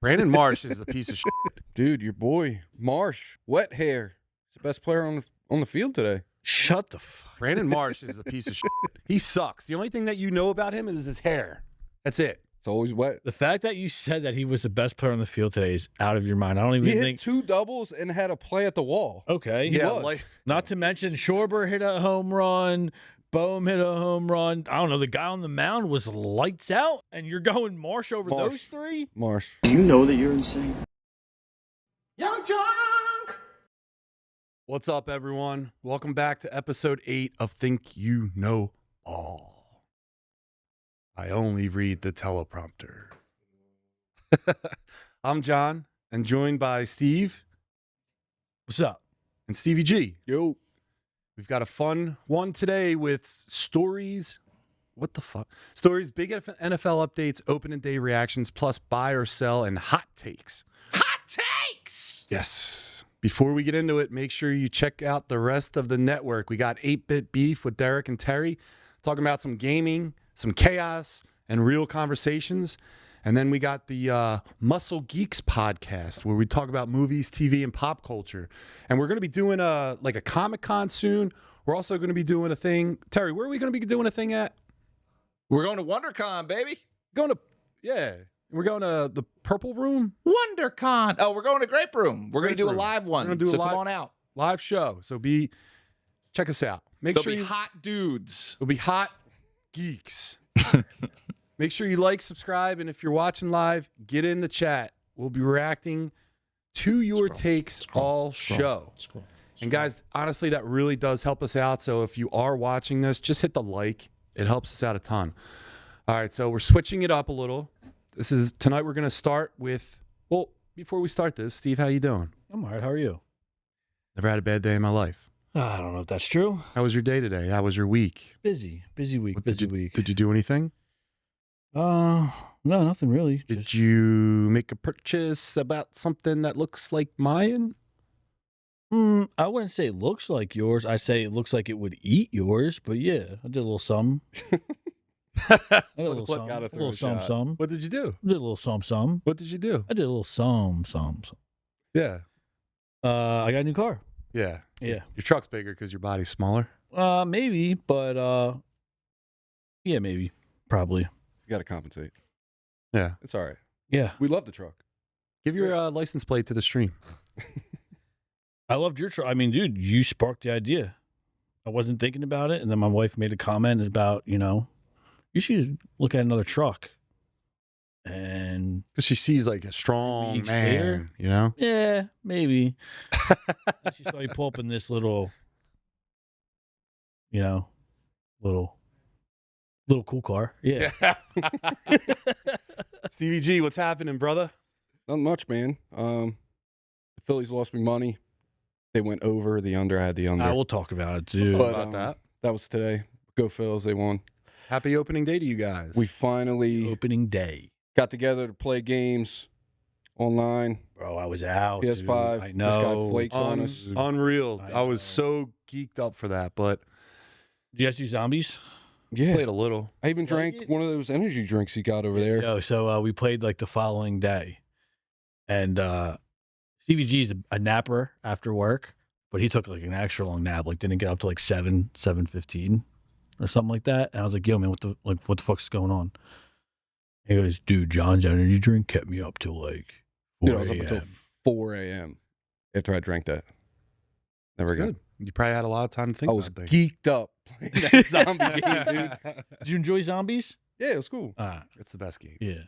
Brandon Marsh is a piece of shit. Dude, your boy, Marsh, wet hair. He's the best player on the field today. Shut the fuck. Brandon Marsh is a piece of shit. He sucks. The only thing that you know about him is his hair. That's it. It's always wet. The fact that you said that he was the best player on the field today is out of your mind. I don't even He hit think. 2 doubles and had a play at the wall. Okay. Yeah, was. like Not to mention Schwarber hit a home run. Boehm hit a home run. I don't know. The guy on the mound was lights out, and you're going Marsh over Marsh. those three? Marsh. Do you know that you're insane? Young Junk. What's up, everyone? Welcome back to episode 8 of Think You Know All. I only read the teleprompter. I'm John, and joined by Steve What's up? and Stevie G. Yo. We've got a fun one today with stories. What the fuck? Stories, big NFL updates, opening day reactions, plus buy or sell, and hot takes. Hot takes! Yes. Before we get into it, make sure you check out the rest of the network. We got 8-Bit Beef with Derek and Terry, talking about some gaming, some chaos, and real conversations. And then we got the Muscle Geeks podcast, where we talk about movies, TV, and pop culture. And we're going to be doing a Comic-Con soon. We're also going to be doing a thing. Terry, where are we going to be doing a thing at? We're going to WonderCon, baby. We're going to the Purple Room. WonderCon. Oh, we're going to Grape Room. We're going to do a Room. live We're one. gonna do a So live- come on out. Live show. So check us out. There'll be hot dudes. It'll be hot geeks. Make sure you like, subscribe, and if you're watching live, get in the chat. We'll be reacting to your takes all show. And guys, honestly, that really does help us out. So if you are watching this, just hit the like. It helps us out a ton. All right, so we're switching it up a little. Tonight we're going to start with, well, before we start this, Steve, how you doing? I'm all right. How are you? Never had a bad day in my life. I don't know if that's true. How was your day today? How was your week? Busy week. What, Busy week. Did you do anything? No, nothing really. Did you make a purchase about something that looks like mine? I wouldn't say it looks like yours. I say it looks like it would eat yours. But yeah, I did a little something. I did a little Look, something. gotta A throw little a shot. something. What did you do? I did a little something. What did you do? I did a little something. Yeah. I got a new car. Yeah. Yeah. Your truck's bigger because your body's smaller. Maybe, but yeah, maybe, probably. You got to compensate. Yeah. It's all right. Yeah. We love the truck. Give your license plate to the stream. I loved your truck. I mean, dude, you sparked the idea. I wasn't thinking about it, and then my wife made a comment about, you should look at another truck. And Because she sees like a strong Weeks man, later. you know? yeah, maybe. And she saw you pull up in this little cool car. Yeah. Stevie G, what's happening, brother? Not much, man. The Phillies lost me money. They went over. The under. I had the under. I will talk about it, dude. What But, about that? That was today. Go Phils. They won. Happy opening day to you guys. We finally Opening day. got together to play games online. Bro, I was out. PS5. Dude. I know. This guy flaked on us. Unreal. I I was know. so geeked up for that, but Did you guys do zombies? Yeah. played a little. I even Play drank it? one of those energy drinks he got over there. Yo, so we played like the following day. And Stevie G's a napper after work, but he took like an extra long nap, like didn't get up to like 7:15 or something like that. And I was like, yo, man, what the fuck's going on? He goes, dude, John's energy drink kept me up till like 4 Dude, I was up until a.m. 4 a.m. after I drank that. Never That's again. good. You probably had a lot of time to think I was about things. geeked up playing that zombie game, dude. Did you enjoy zombies? Yeah, it was cool. It's the best game. Yeah.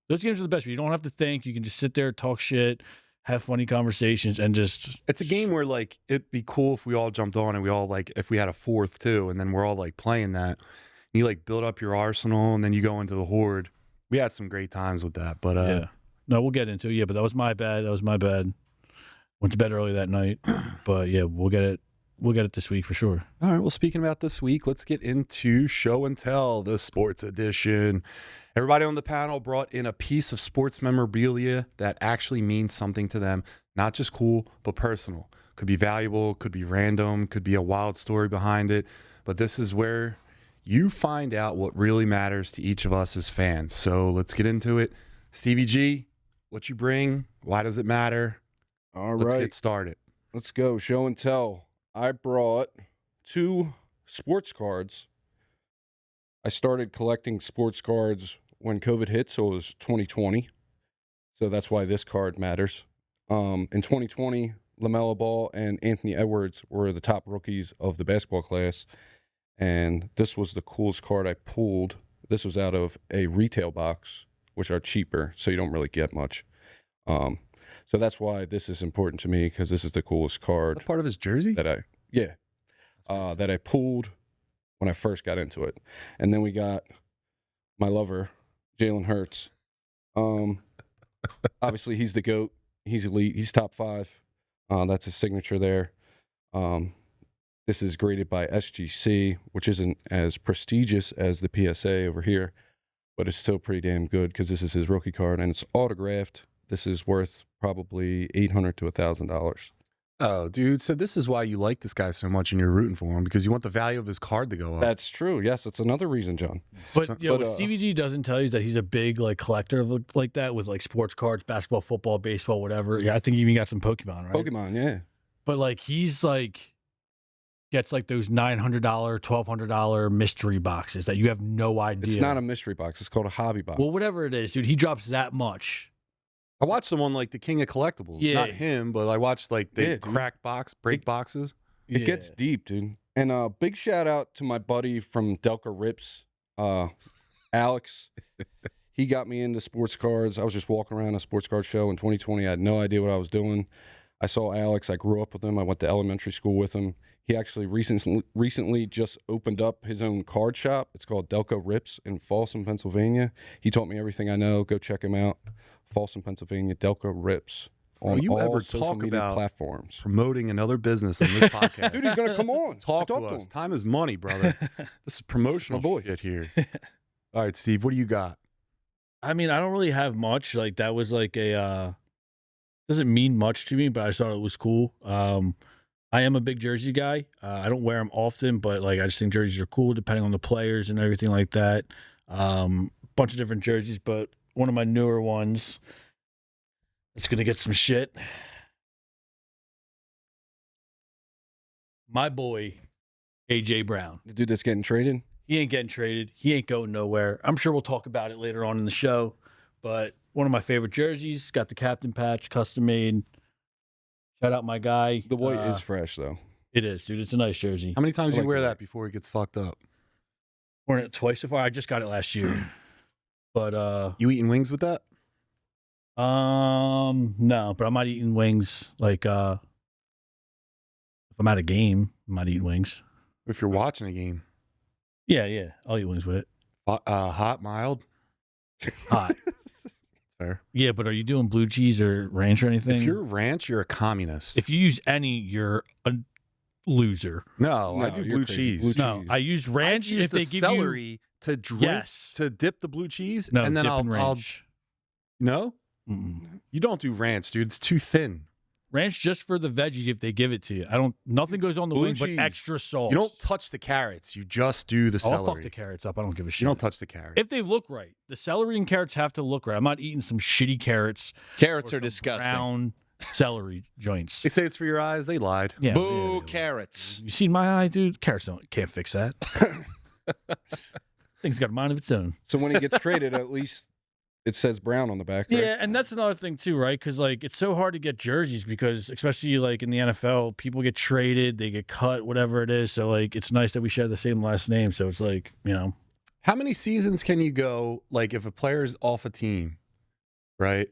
Those games are the best. You don't have to think. You can just sit there, talk shit, have funny conversations, and just. It's a game where like it'd be cool if we all jumped on and we all like if we had a fourth too, and then we're all like playing that. You like build up your arsenal and then you go into the horde. We had some great times with that, but Yeah. No, we'll get into it. Yeah, but that was my bad. Went to bed early that night. But yeah, we'll get it. We'll get it this week for sure. all right. Well, speaking about this week, let's get into Show and Tell, the sports edition. Everybody on the panel brought in a piece of sports memorabilia that actually means something to them, not just cool, but personal. Could be valuable, could be random, could be a wild story behind it. But this is where you find out what really matters to each of us as fans. So let's get into it. Stevie G, what you bring, why does it matter? All Let's right. get started. Let's go. Show and tell. I brought 2 sports cards. I started collecting sports cards when COVID hit, so it was 2020. So that's why this card matters. In 2020, LaMelo Ball and Anthony Edwards were the top rookies of the basketball class. And this was the coolest card I pulled. This was out of a retail box, which are cheaper, so you don't really get much. So that's why this is important to me, because this is the coolest card That part of his jersey? that I pulled when I first got into it. And then we got my lover, Jalen Hurts. Obviously, he's the GOAT. He's elite. He's top 5. That's his signature there. This is graded by SGC, which isn't as prestigious as the PSA over here, but it's still pretty damn good because this is his rookie card and it's autographed. This is worth probably $800 to $1,000. Oh, dude. So this is why you like this guy so much and you're rooting for him, because you want the value of his card to go up. That's true. Yes, that's another reason, John. But So- what Stevie G doesn't tell you is that he's a big like collector of like that with like sports cards, basketball, football, baseball, whatever. Yeah, I think he even got some Pokemon, right? Pokemon, yeah. But like he's like gets like those $900, $1,200 mystery boxes that you have no idea. It's not a mystery box. It's called a hobby box. well, whatever it is, dude. He drops that much. I watched someone like the King of Collectibles. Yeah. Not him, but I watched like Yeah, the dude. break boxes. It gets deep, dude. And big shout out to my buddy from Delca Rips, Alex. He got me into sports cards. I was just walking around a sports card show in 2020. I had no idea what I was doing. I saw Alex. I grew up with him. I went to elementary school with him. He actually recently just opened up his own card shop. It's called Delca Rips in Folsom, Pennsylvania. He taught me everything I know. Go check him out. Folsom, Pennsylvania, Delca Rips on you all ever social talk media about platforms. Promoting another business on this podcast. Dude, he's gonna come on. Talk I to talked us. him. Time is money, brother. This is promotional My boy. shit here. All right, Steve, what do you got? I mean, I don't really have much. Like that was like a doesn't mean much to me, but I just thought it was cool. I am a big jersey guy. I don't wear them often, but like I just think jerseys are cool depending on the players and everything like that. Bunch of different jerseys, but one of my newer ones, it's gonna get some shit. My boy, AJ Brown. The dude that's getting traded. He ain't getting traded. He ain't going nowhere. I'm sure we'll talk about it later on in the show. But one of my favorite jerseys, got the captain patch, custom made. Shout out my guy. The white is fresh though. It is, dude. It's a nice jersey. How many times I do you like wear the that before it gets fucked up? Worn it twice so far. I just got it last year. But You eating wings with that? no, but I'm not eating wings like if I'm at a game, I'm not eating wings. If you're watching a game, Yeah, I'll eat wings with it. hot, mild, Hot. fair. Yeah, but are you doing blue cheese or ranch or anything? If you're ranch, you're a communist. If you use any, you're a loser. no, I No, do you're blue crazy. cheese. Blue No, cheese. I use ranch I use if the they give celery to drink Yes. to dip the blue cheese, you. No, and then dip I'll in ranch. no. Mm-mm. You don't do ranch, dude. It's too thin. Ranch just for the veggies if they give it to you. I don't. Nothing goes on the Blue wing but cheese. extra sauce. You don't touch the carrots. You just do the I'll fuck celery. the carrots up. I don't give a shit. You don't touch the carrot. if they look right. The celery and carrots have to look right. I'm not eating some shitty carrots. Carrots or are some disgusting. Brown celery joints. They say it's for your eyes. They lied. Yeah, Boo, yeah. carrots. You seen my eye, dude? Carrots can't fix that. Thing's got a mind of its own. So when he gets traded, at least it says Brown on the back, right? Yeah, and that's another thing too, right? Because like it's so hard to get jerseys because especially like in the NFL, people get traded, they get cut, whatever it is. So like it's nice that we share the same last name. So it's like, you know, How many seasons can you go, like, if a player's off a team, right?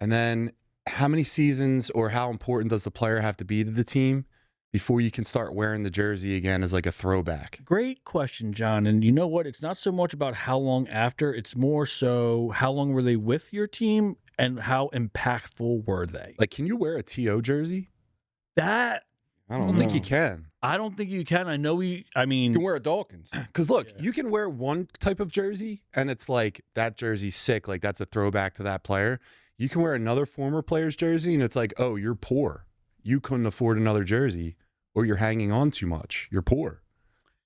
And then how many seasons or how important does the player have to be to the team before you can start wearing the jersey again as like a throwback? great question, John. And you know what? It's not so much about how long after, it's more so how long were they with your team and how impactful were they? Like, can you wear a TO jersey? That I I don't don't know. think you can. I don't think you can. I know You can wear a Dawkins. Because look, Yeah. you can wear one type of jersey and it's like that jersey's sick. Like, that's a throwback to that player. You can wear another former player's jersey and it's like, oh, you're poor. You couldn't afford another jersey or you're hanging on too much. You're poor.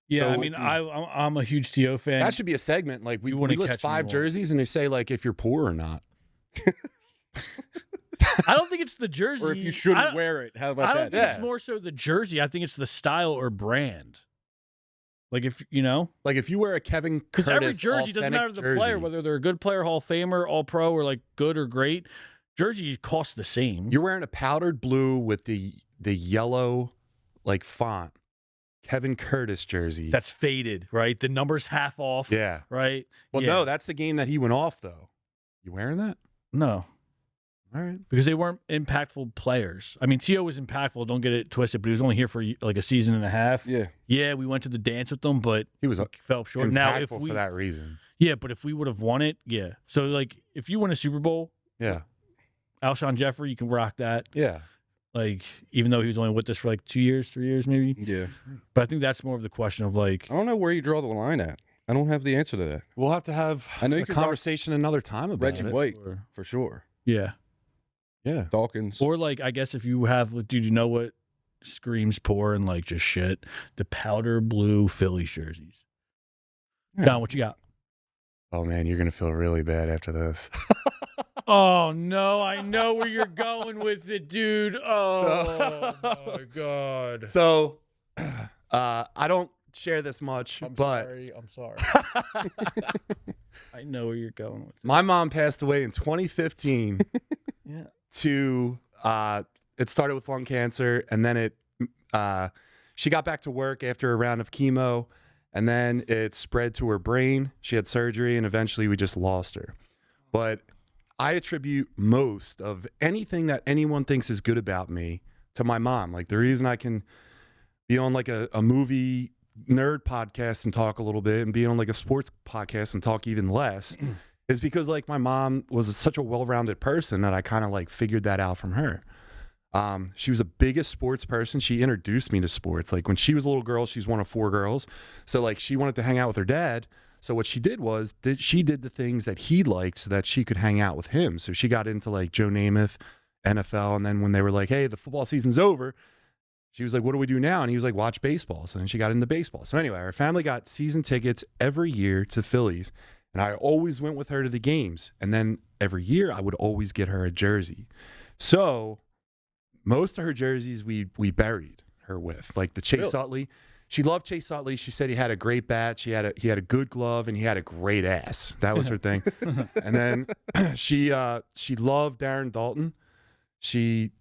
Yeah, So I mean, I'm a huge TO fan. That should be a segment. Like, we You wouldn't list catch me 5 all. jerseys and they say, like, if you're poor or not. I don't think it's the jersey. Or if you shouldn't wear it, how about I that? don't think it's more so the jersey. I think it's the style or brand. Like if you know, like if you wear a Kevin Curtis, because every jersey doesn't matter the player, whether they're a good player, Hall of Famer, All Pro, or like good or great. Jersey costs the same. You're wearing a powdered blue with the yellow like font. Kevin Curtis jersey. That's faded, right? The number's half off. Yeah. Right? Well, yeah. no, that's the game that he went off, though. You wearing that? No. All right. Because they weren't impactful players. I mean, T.O. was impactful. Don't get it twisted, but he was only here for like a season and a half. Yeah. Yeah, we went to the dance with them, but he was fell short. Impactful Now, if we, for that reason. Yeah, but if we would have won it, yeah. So, like, if you win a Super Bowl, yeah, Alshon Jeffrey, you can rock that. Yeah. Like, even though he was only with us for like 2 years, 3 years, maybe. Yeah. But I think that's more of the question of like, I don't know where you draw the line at. I don't have the answer to that. We'll have to have a conversation another time about Reggie it. White, for sure. Yeah. Yeah. Dawkins. Or like, I guess if you have, dude, you know what screams poor and like just shit? The powder blue Phillies jerseys. Yeah. Don, what you got? Oh man, you're gonna feel really bad after this. Oh no, I know where you're going with it, dude. Oh my god. So, I don't share this much, I'm but sorry. I know where you're going with it. My mom passed away in 2015. Yeah. It started with lung cancer, and then she got back to work after a round of chemo, and then it spread to her brain. She had surgery, and eventually we just lost her. But I attribute most of anything that anyone thinks is good about me to my mom. Like the reason I can be on like a movie nerd podcast and talk a little bit, and be on like a sports podcast and talk even less, is because like my mom was such a well-rounded person that I kind of like figured that out from her. She was the biggest sports person. She introduced me to sports. Like when she was a little girl, she's one of 4 girls. So like she wanted to hang out with her dad. So what she did was she did the things that he liked so that she could hang out with him. So she got into like Joe Namath, NFL. And then when they were like, hey, the football season's over, she was like, what do we do now? And he was like, watch baseball. So then she got into baseball. So anyway, our family got season tickets every year to Phillies. And I always went with her to the games. And then every year I would always get her a jersey. So most of her jerseys we buried her with, like the Chase Utley. She loved Chase Utley. She said he had a great bat. He had a good glove, and he had a great ass. That was her thing. And then she loved Darren Dalton.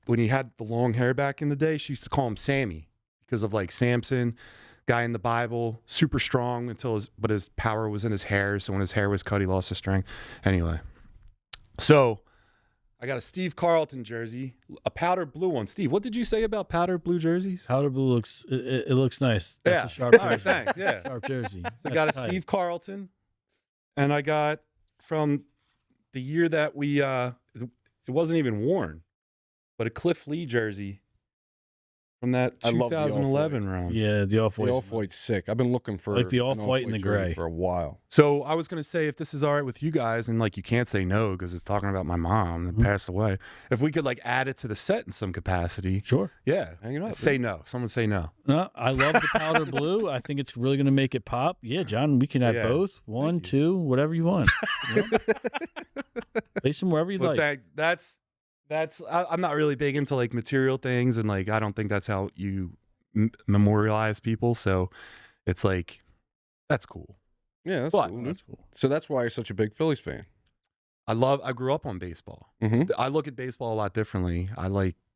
When he had the long hair back in the day, she used to call him Sammy because of like Samson, guy in the Bible, super strong but his power was in his hair. So when his hair was cut, he lost his strength. Anyway, so I got a Steve Carlton jersey, a powder blue one. Steve, what did you say about powder blue jerseys? Powder blue looks it looks nice. That's a sharp jersey. All right, thanks. Yeah. Sharp jersey. So I got a Steve Carlton, and I got from the year that it wasn't even worn, but a Cliff Lee jersey from that 2011 round. Yeah, the off-white. The off-white's sick. I've been looking for like the off-white and the gray for a while. So I was going to say, if this is all right with you guys, and like you can't say no because it's talking about my mom that passed away, if we could like add it to the set in some capacity. Sure. Yeah. Hang it up. Say no. Someone say no. No, I love the powder blue. I think it's really going to make it pop. Yeah, John, we can have both. 1, 2, whatever you want. Place them wherever you like. I'm not really big into like material things, and like I don't think that's how you memorialize people. So it's like that's cool. Yeah, that's cool. That's cool. So that's why you're such a big Phillies fan. I grew up on baseball. Mm-hmm. I look at baseball a lot differently.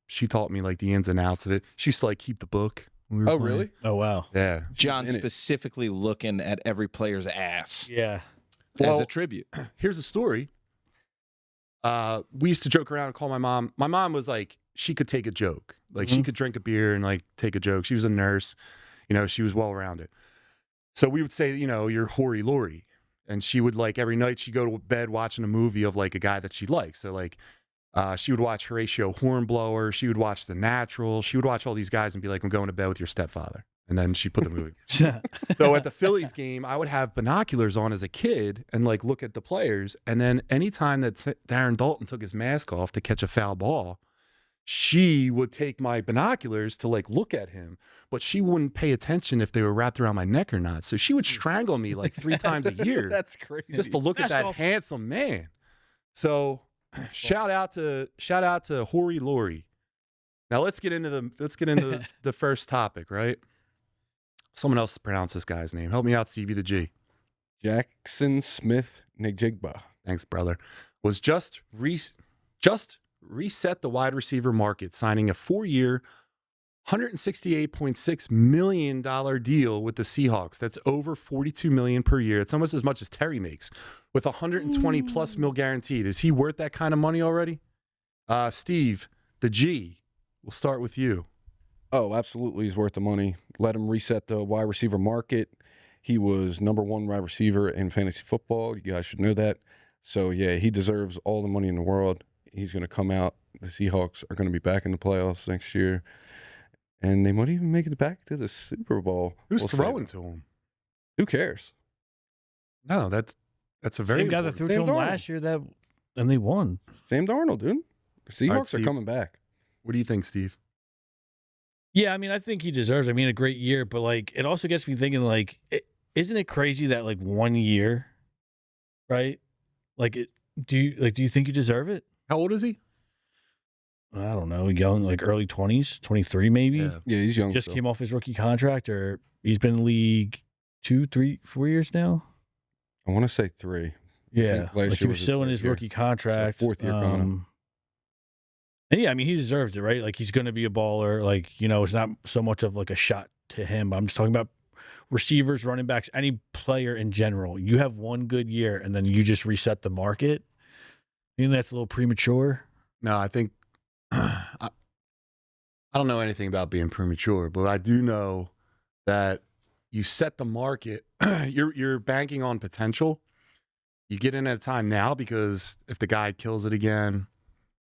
She taught me like the ins and outs of it. She used to like keep the book. Oh, really? Oh, wow. Yeah. John specifically looking at every player's ass. Yeah. As a tribute. Here's a story. We used to joke around and call my mom. My mom was like, she could take a joke. Like she could drink a beer and like take a joke. She was a nurse. She was well-rounded. So we would say, you're Hori Lori. And she would like every night she'd go to bed watching a movie of like a guy that she liked. So like she would watch Horatio Hornblower. She would watch The Natural. She would watch all these guys and be like, I'm going to bed with your stepfather. And then she put the movie. So at the Phillies game, I would have binoculars on as a kid and like look at the players. And then anytime that Darren Dalton took his mask off to catch a foul ball, she would take my binoculars to like look at him, but she wouldn't pay attention if they were wrapped around my neck or not. So she would strangle me like 3 times a year. That's crazy. Just to look at that handsome man. So shout out to Hori Lori. Now let's get into the first topic, right? Someone else pronounce this guy's name. Help me out, Stevie the G. Jaxson Smith-Njigba. Thanks, brother. Was just reset the wide receiver market, signing a 4-year, $168.6 million deal with the Seahawks. That's over $42 million per year. It's almost as much as Terry makes, with $120+ mil guaranteed. Is he worth that kind of money already? Steve, the G, we'll start with you. Oh, absolutely. He's worth the money. Let him reset the wide receiver market. He was number 1 wide receiver in fantasy football. You guys should know that. So, yeah, he deserves all the money in the world. He's going to come out. The Seahawks are going to be back in the playoffs next year. And they might even make it back to the Super Bowl. Who's throwing to him? Who cares? No, that's a very same guy that threw to him last year and they won. Sam Darnold, dude. The Seahawks are coming back. What do you think, Steve? Yeah, I mean, I think he deserves. I mean, a great year, but like, it also gets me thinking. Like, isn't it crazy that like 1 year, right? Like, do you think you deserve it? How old is he? I don't know, young, like early 20s, 23 maybe. Yeah, he's young. Just came off his rookie contract, or he's been in the league 2, 3, 4 years now. I want to say 3. Yeah, like he was still in his rookie contract. So 4th year coming up. And yeah, I mean, he deserves it, right? Like, he's going to be a baller. Like, you know, it's not so much of like a shot to him, but I'm just talking about receivers, running backs, any player in general. You have one good year and then you just reset the market. You think that's a little premature? No, I think I don't know anything about being premature, but I do know that you set the market. You're banking on potential. You get in at a time now because if the guy kills it again,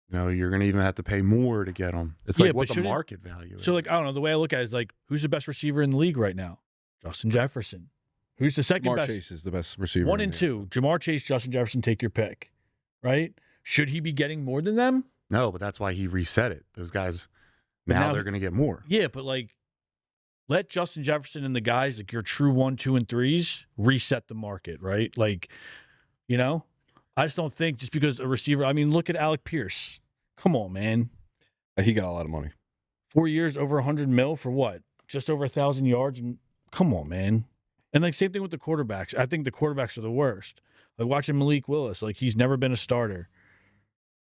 you know, you're going to even have to pay more to get him. It's like what the market value is. So, like, I don't know. The way I look at it is like, who's the best receiver in the league right now? Justin Jefferson. Who's the second Jamar best? Chase is the best receiver. 1 and 2. Jamar Chase, Justin Jefferson, take your pick. Right? Should he be getting more than them? No, but that's why he reset it. Those guys, now they're going to get more. Yeah, but like, let Justin Jefferson and the guys, like your true 1, 2, and 3s, reset the market, right? Like, you know, I just don't think just because a receiver, I mean, look at Alec Pierce. Come on, man. He got a lot of money. 4 years, over 100 mil for what? Just over 1,000 yards? And come on, man. And like, same thing with the quarterbacks. I think the quarterbacks are the worst. Like watching Malik Willis, like he's never been a starter.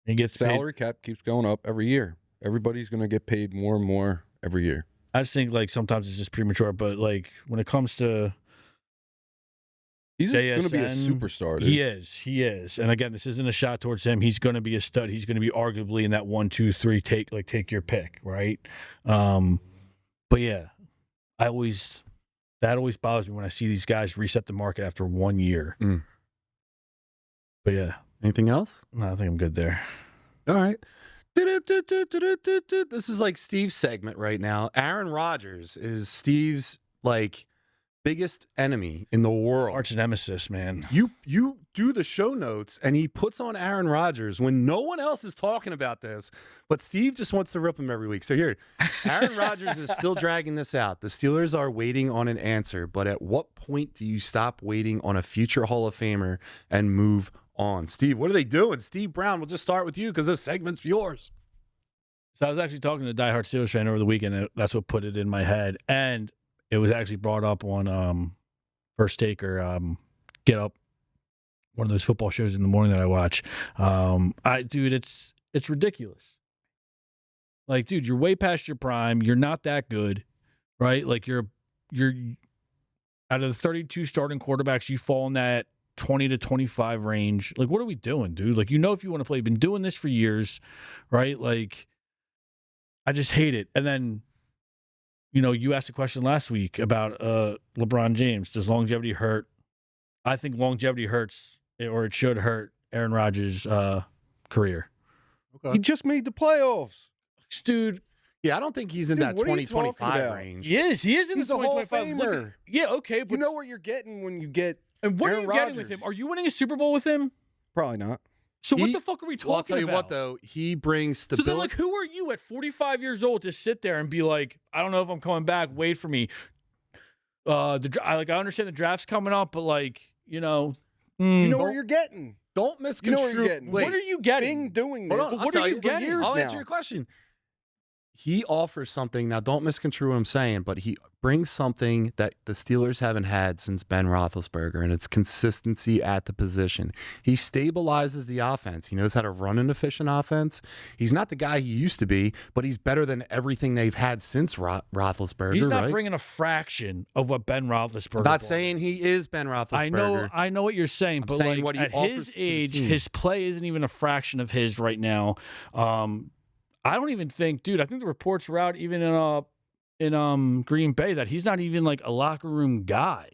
He gets salary cap keeps going up every year. Everybody's going to get paid more and more every year. I just think like sometimes it's just premature, but like when it comes to he's going to be a superstar, dude. He is. And again, this isn't a shot towards him. He's going to be a stud. He's going to be arguably in that 1, 2, 3 take your pick, right? But yeah, that always bothers me when I see these guys reset the market after 1 year. But yeah. Anything else? No, I think I'm good there. All right. This is like Steve's segment right now. Aaron Rodgers is Steve's like biggest enemy in the world. Arch nemesis, man. You do the show notes and he puts on Aaron Rodgers when no one else is talking about this, but Steve just wants to rip him every week. So here, Aaron Rodgers is still dragging this out. The Steelers are waiting on an answer, but at what point do you stop waiting on a future Hall of Famer and move on? Steve, what are they doing? Steve Brown, we'll just start with you because this segment's yours. So I was actually talking to a diehard Steelers fan over the weekend, and that's what put it in my head. And it was actually brought up on First Take or Get Up, one of those football shows in the morning that I watch. Dude, it's ridiculous. Like, dude, you're way past your prime. You're not that good, right? Like, you're out of the 32 starting quarterbacks, you fall in that 20 to 25 range. Like, what are we doing, dude? Like, you know, if you want to play, you've been doing this for years, right? Like, I just hate it. And then, you know, you asked a question last week about LeBron James. Does longevity hurt? I think longevity hurts, or it should hurt Aaron Rodgers' career. Okay. He just made the playoffs. Dude. Yeah, I don't think he's in that 20-25 range. He is in he's the 20-25. Hall of Famer. Yeah, okay. But you know what you're getting when you get and what Aaron are you getting Rodgers. with him? Are you winning a Super Bowl with him? Probably not. So what the fuck are we talking about? Well, I'll tell you what, though. He brings stability. So then, like, who are you at 45 years old to sit there and be like, I don't know if I'm coming back. Wait for me. I understand the draft's coming up, but like, you know. You know where you're getting. don't You know misconstrue. what you're getting. Wait, What are you getting? Bing doing hold this. on, I'll what tell are you you. getting? years I'll now. answer your question. He offers something. Now, don't misconstrue what I'm saying, but he brings something that the Steelers haven't had since Ben Roethlisberger, and it's consistency at the position. He stabilizes the offense. He knows how to run an efficient offense. He's not the guy he used to be, but he's better than everything they've had since Roethlisberger. He's not right? bringing a fraction of what Ben Roethlisberger. I'm not brought. saying he is Ben Roethlisberger. I know what you're saying, I'm but saying like what he at offers his to the age, team. his play isn't even a fraction of his right now. I don't even think, dude. I think the reports were out even in Green Bay that he's not even like a locker room guy.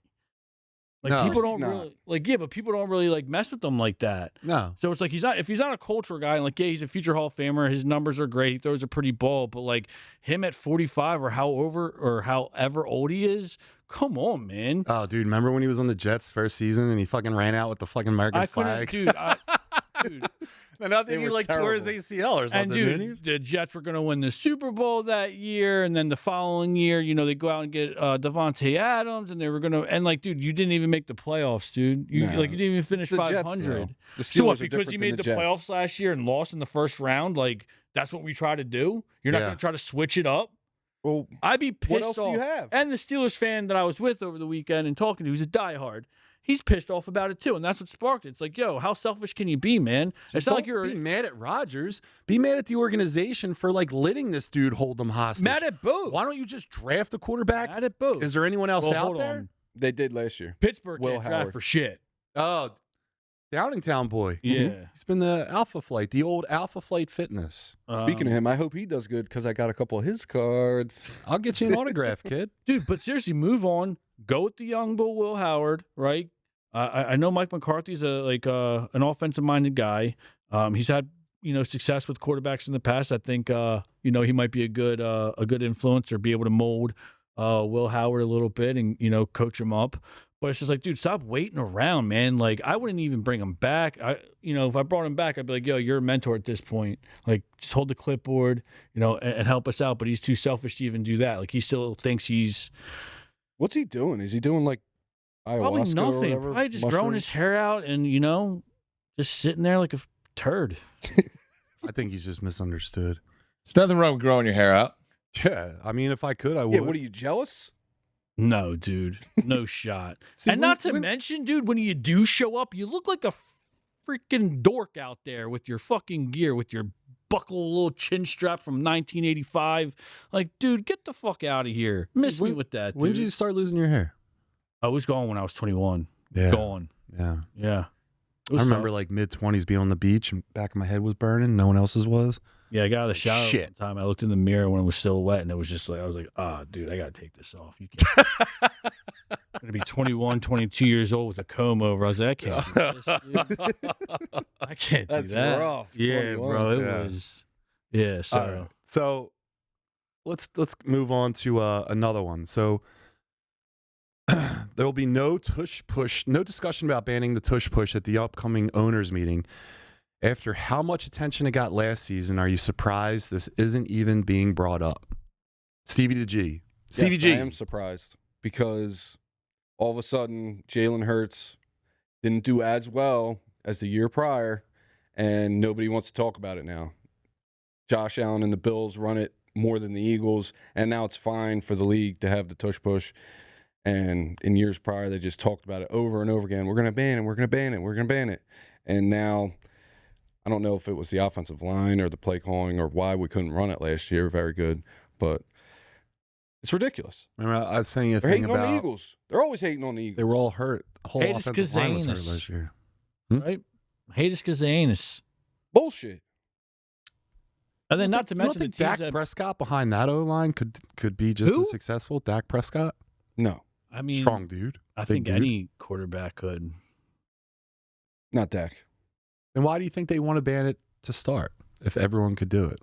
Like No, people he's don't not. really like, yeah, but people don't really like mess with him like that. No. So it's like if he's not a culture guy, and like, yeah, he's a future Hall of Famer. His numbers are great. He throws a pretty ball, but like him at 45 or however old he is, come on, man. Oh, dude, remember when he was on the Jets first season and he fucking ran out with the fucking American I couldn't, flag? dude. And I They think he were like tore his terrible. ACL or And something, didn't he? dude, the Jets were going to win the Super Bowl that year, and then the following year, they go out and get Devontae Adams, and they were going to, and like, dude, you didn't even make the playoffs, dude. You No. didn't even finish It's the Jets, 500. though. The So what? Steelers are Because you different made than the Jets. playoffs last year and lost in the first round, like that's what we try to do. You're not Yeah. going to try to switch it up. Well, I'd be pissed what else off. do you have? And the Steelers fan that I was with over the weekend and talking to, who's a diehard, he's pissed off about it too, and that's what sparked it. It's like, yo, how selfish can you be, man? It's not like you're be mad at Rodgers. Be mad at the organization for like letting this dude hold them hostage. mad at both. Why don't you just draft a quarterback? Mad at both. Is there anyone else Well, out hold there? on. They did last year. Pittsburgh Will can't draft Howard. for shit. Oh, Downingtown boy. Yeah. He's been the Alpha Flight, the old Alpha Flight Fitness. Speaking of him, I hope he does good because I got a couple of his cards. I'll get you an autograph, kid. Dude, but seriously, move on. Go with the young bull, Will Howard, right? I know Mike McCarthy's an offensive minded guy. He's had success with quarterbacks in the past. I think he might be a good influence or be able to mold Will Howard a little bit and coach him up. But it's just like, dude, stop waiting around, man. Like, I wouldn't even bring him back. If I brought him back, I'd be like, yo, you're a mentor at this point. Like, just hold the clipboard, and help us out. But he's too selfish to even do that. Like, he still thinks he's What's he doing? Is he doing like ayahuasca probably or nothing. whatever? Probably just growing his Mushrooms? hair out and, just sitting there like a turd. I think he's just misunderstood. There's nothing wrong with growing your hair out. Yeah, I mean, if I could, I would. Yeah, what are you, jealous? No, dude. No shot. See, and when- not to when- mention, dude, when you do show up, you look like a freaking dork out there with your fucking gear, with your buckle little chin strap from 1985. Like, dude, get the fuck out of here. Miss me when- with that, dude. When did you start losing your hair? I was gone when I was 21. Yeah. Gone. Yeah. Yeah. It I was remember tough. like mid-20s being on the beach and back of my head was burning. No one else's was. Yeah, I got out of the shower Shit. one time. I looked in the mirror when it was still wet, and it was just like, I was like, dude, I got to take this off. You can't. I'm going to be 21, 22 years old with a comb over. I was like, I can't do this, dude. I can't That's do that. rough, Yeah, 21. bro. It Yeah. was. Yeah, so. All right. So let's move on to another one. So there will be no tush push, no discussion about banning the tush push at the upcoming owners meeting. After how much attention it got last season, are you surprised this isn't even being brought up? Stevie the G. Stevie Yes, G. I am surprised because all of a sudden Jalen Hurts didn't do as well as the year prior, and nobody wants to talk about it now. Josh Allen and the Bills run it more than the Eagles, and now it's fine for the league to have the tush push. And in years prior, they just talked about it over and over again. We're going to ban it. We're going to ban it. We're going to ban it. And now, I don't know if it was the offensive line or the play calling or why we couldn't run it last year. Very good. But it's ridiculous. Remember, I was saying you a They're thing hating on the about Eagles. They're always hating on the Eagles. they were all hurt. The whole Hey, it's offensive line was hurt Kazanis. last year. Right? Hate is because they ain't us. Bullshit. And then You not to don't mention the think teams Dak that, Prescott behind that O-line could be just Who? as successful? Dak Prescott? No, I mean, Strong dude. I Big think dude. any quarterback could. not Dak. Then why do you think they want to ban it to start if everyone could do it?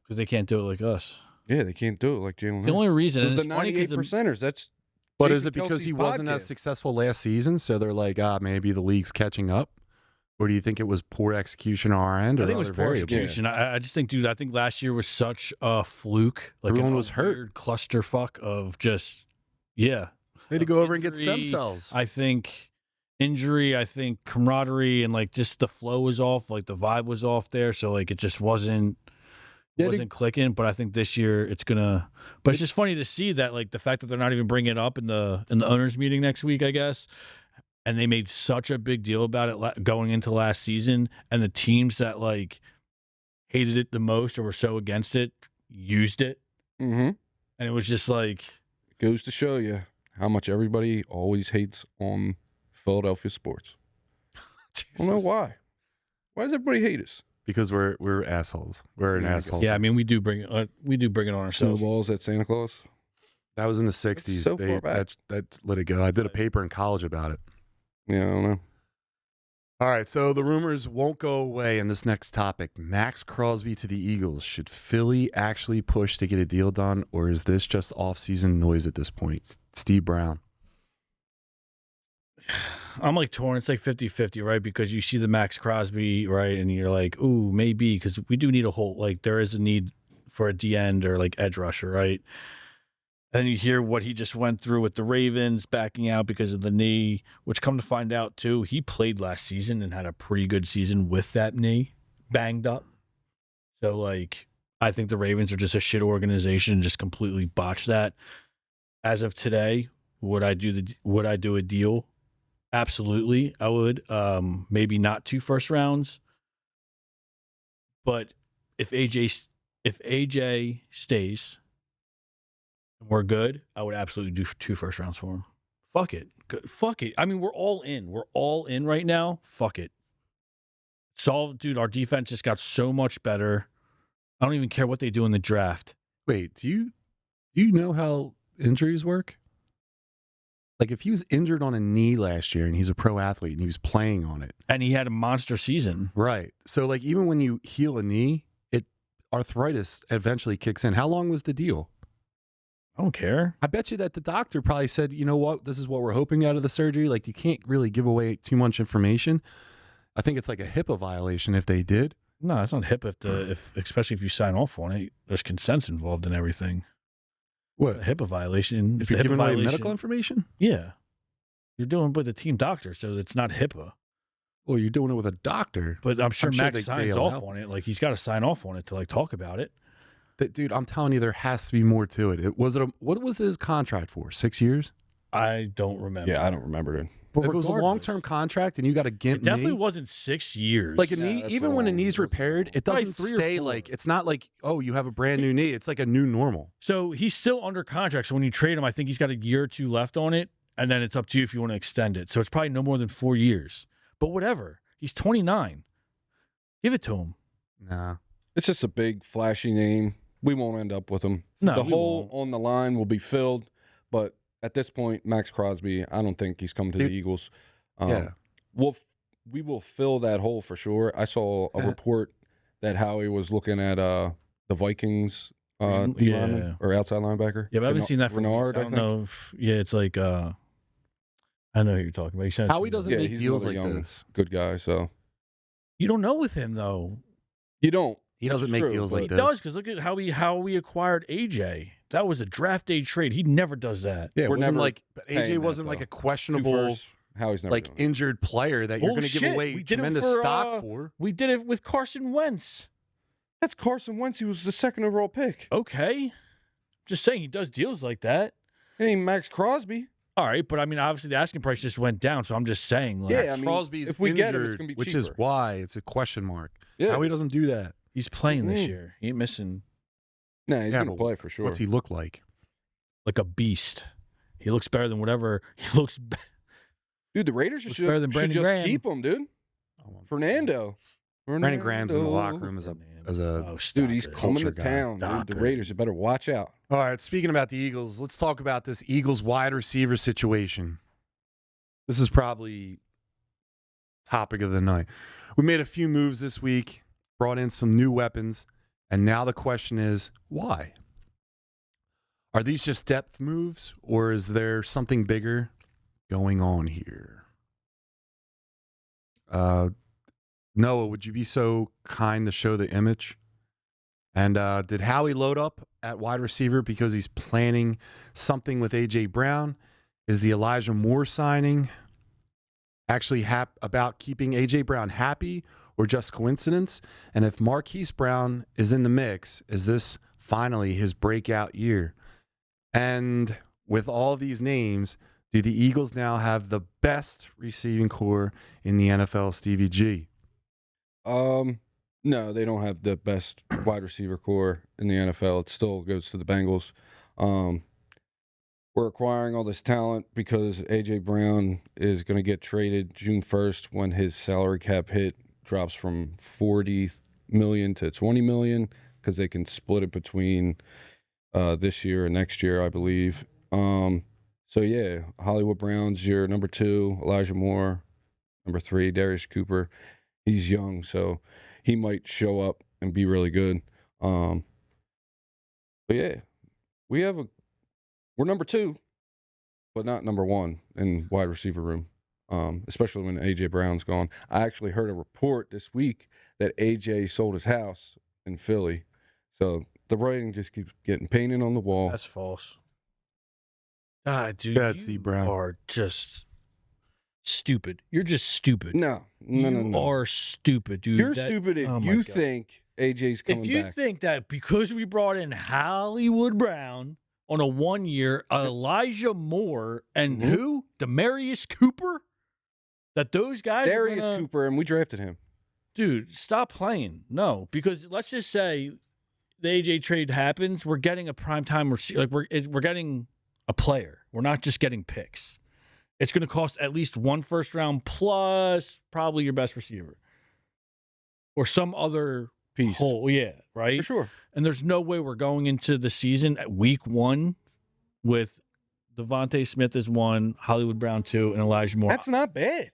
Because they can't do it like us. Yeah, they can't do it like Jalen It's Hurts. the only reason. It was And the it's funny 98 because percenters. That's But Jason is it because Kelsey's he wasn't as podcast. successful last season, so they're like, maybe the league's catching up? Or do you think it was poor execution on our end or I think it was other poor variables? execution. I just think, dude, I think last year was such a fluke. Like Everyone a was hurt. weird clusterfuck of just, yeah. They had to go over and get stem Injury. cells. I think, injury, I think camaraderie and like just the flow was off, like the vibe was off there. So like it just wasn't clicking. But I think this year it's gonna. But it's just funny to see that like the fact that they're not even bringing it up in the owners meeting next week, I guess. And they made such a big deal about it going into last season, and the teams that like hated it the most or were so against it used it, and it was just like goes to show you how much everybody always hates on Philadelphia sports. I don't know why. Why does everybody hate us? Because we're assholes. We're an asshole. Yeah, I mean we do bring it on ourselves. Snowballs at Santa Claus. That was in the 60s. So far back. That let it go. I did a paper in college about it. Yeah, I don't know. All right, so the rumors won't go away in this next topic. Maxx Crosby to the Eagles. Should Philly actually push to get a deal done, or is this just offseason noise at this point? Steve Brown. I'm like torn. It's like 50-50, right? Because you see the Maxx Crosby, right? And you're like, ooh, maybe, because we do need a whole, like, there is a need for a D-end or like edge rusher, right? And you hear what he just went through with the Ravens backing out because of the knee, which come to find out too, he played last season and had a pretty good season with that knee banged up. So like, I think the Ravens are just a shit organization and just completely botched that. As of today, would I do a deal? Absolutely, I would. Maybe not 2 first rounds, but if AJ stays, we're good, I would absolutely do 2 first rounds for him. Fuck it. Fuck it. I mean, we're all in. We're all in right now. Fuck it. Dude, our defense just got so much better. I don't even care what they do in the draft. Wait, do you know how injuries work? Like if he was injured on a knee last year and he's a pro athlete and he was playing on it. And he had a monster season. Right. So like even when you heal a knee, arthritis eventually kicks in. How long was the deal? I don't care. I bet you that the doctor probably said, you know what, this is what we're hoping out of the surgery. Like, you can't really give away too much information. I think it's like a HIPAA violation if they did. No, it's not HIPAA especially if you sign off on it. There's consents involved in everything. What? A HIPAA violation. If you're giving away medical information? Yeah. You're doing it with a team doctor, so it's not HIPAA. Well, you're doing it with a doctor. But I'm sure Max signs off on it. Like, he's got to sign off on it to, like, talk about it. Dude, I'm telling you, there has to be more to it. What was his contract for? 6 years? I don't remember. Yeah, I don't remember it. But if it was a long-term contract and you got a gimp knee, it definitely knee, wasn't 6 years. like a knee, even when a knee's repaired, it doesn't stay like, it's not like, oh, you have a brand new knee. It's like a new normal. So he's still under contract. So when you trade him, I think he's got a year or 2 left on it. And then it's up to you if you want to extend it. So it's probably no more than 4 years. But whatever. He's 29. Give it to him. Nah. It's just a big, flashy name. We won't end up with him. No, the hole on the line will be filled, but at this point, Maxx Crosby, I don't think he's coming to the Eagles. Yeah. We will fill that hole for sure. I saw a report that Howie was looking at the Vikings D-lineman or outside linebacker. Yeah, but I haven't seen that for Renard, I don't know if, it's like, I know who you're talking about. Howie doesn't make deals like this. Good guy, so. You don't know with him, though. You don't. He doesn't make deals like this. He does, because look at how we acquired AJ. That was a draft day trade. He never does that. Yeah, We're never like AJ wasn't like a questionable, Howie's never like injured player that you're going to give away tremendous stock for. We did it with Carson Wentz. That's Carson Wentz. He was the 2nd overall pick. Okay, just saying he does deals like that. It ain't Maxx Crosby. All right, but I mean, obviously the asking price just went down, so I'm just saying. Like, yeah, I mean, Crosby's if we injured, get him, it's going to be which cheaper. is why it's a question mark. Yeah. Howie doesn't do that. He's playing this year. He ain't missing. Nah, he's going to play for sure. What's he look like? Like a beast. He looks better than whatever. He looks. Dude, the Raiders should just Graham. keep him, dude. Brandon Graham's in the locker room as a dude. He's coming to town. Dude, the Raiders, you better watch out. All right, speaking about the Eagles, let's talk about this Eagles wide receiver situation. This is probably topic of the night. We made a few moves this week, brought in some new weapons, and now the question is, why? Are these just depth moves, or is there something bigger going on here? Noah, would you be so kind to show the image? And did Howie load up at wide receiver because he's planning something with A.J. Brown? Is the Elijah Moore signing actually about keeping A.J. Brown happy or just coincidence? And if Marquise Brown is in the mix, is this finally his breakout year? And with all these names, do the Eagles now have the best receiving core in the NFL, Stevie G? No, they don't have the best wide receiver core in the NFL. It still goes to the Bengals. We're acquiring all this talent because A.J. Brown is going to get traded June 1st when his salary cap hit drops from $40 million to $20 million because they can split it between this year and next year, I believe. So, yeah, Hollywood Brown's your number 2, Elijah Moore, number 3, Darius Cooper. He's young, so he might show up and be really good. But, yeah, we're number 2, but not number 1 in wide receiver room, especially when A.J. Brown's gone. I actually heard a report this week that A.J. sold his house in Philly. So the writing just keeps getting painted on the wall. That's false. God, dude, Betsy you Brown. are just stupid. You're just stupid. No. You are stupid, dude. You're stupid if you think A.J.'s coming back. If you think that because we brought in Hollywood Brown on a 1-year, Elijah Moore, and who? Demarius Cooper? That those guys Darius Cooper, and we drafted him. Dude, stop playing. No, because let's just say the AJ trade happens, we're getting a primetime receiver. Like we're getting a player. We're not just getting picks. It's going to cost at least 1 first round plus probably your best receiver or some other piece. Yeah, right? For sure. And there's no way we're going into the season at week 1 with Devontae Smith as 1, Hollywood Brown 2, and Elijah Moore. That's not bad.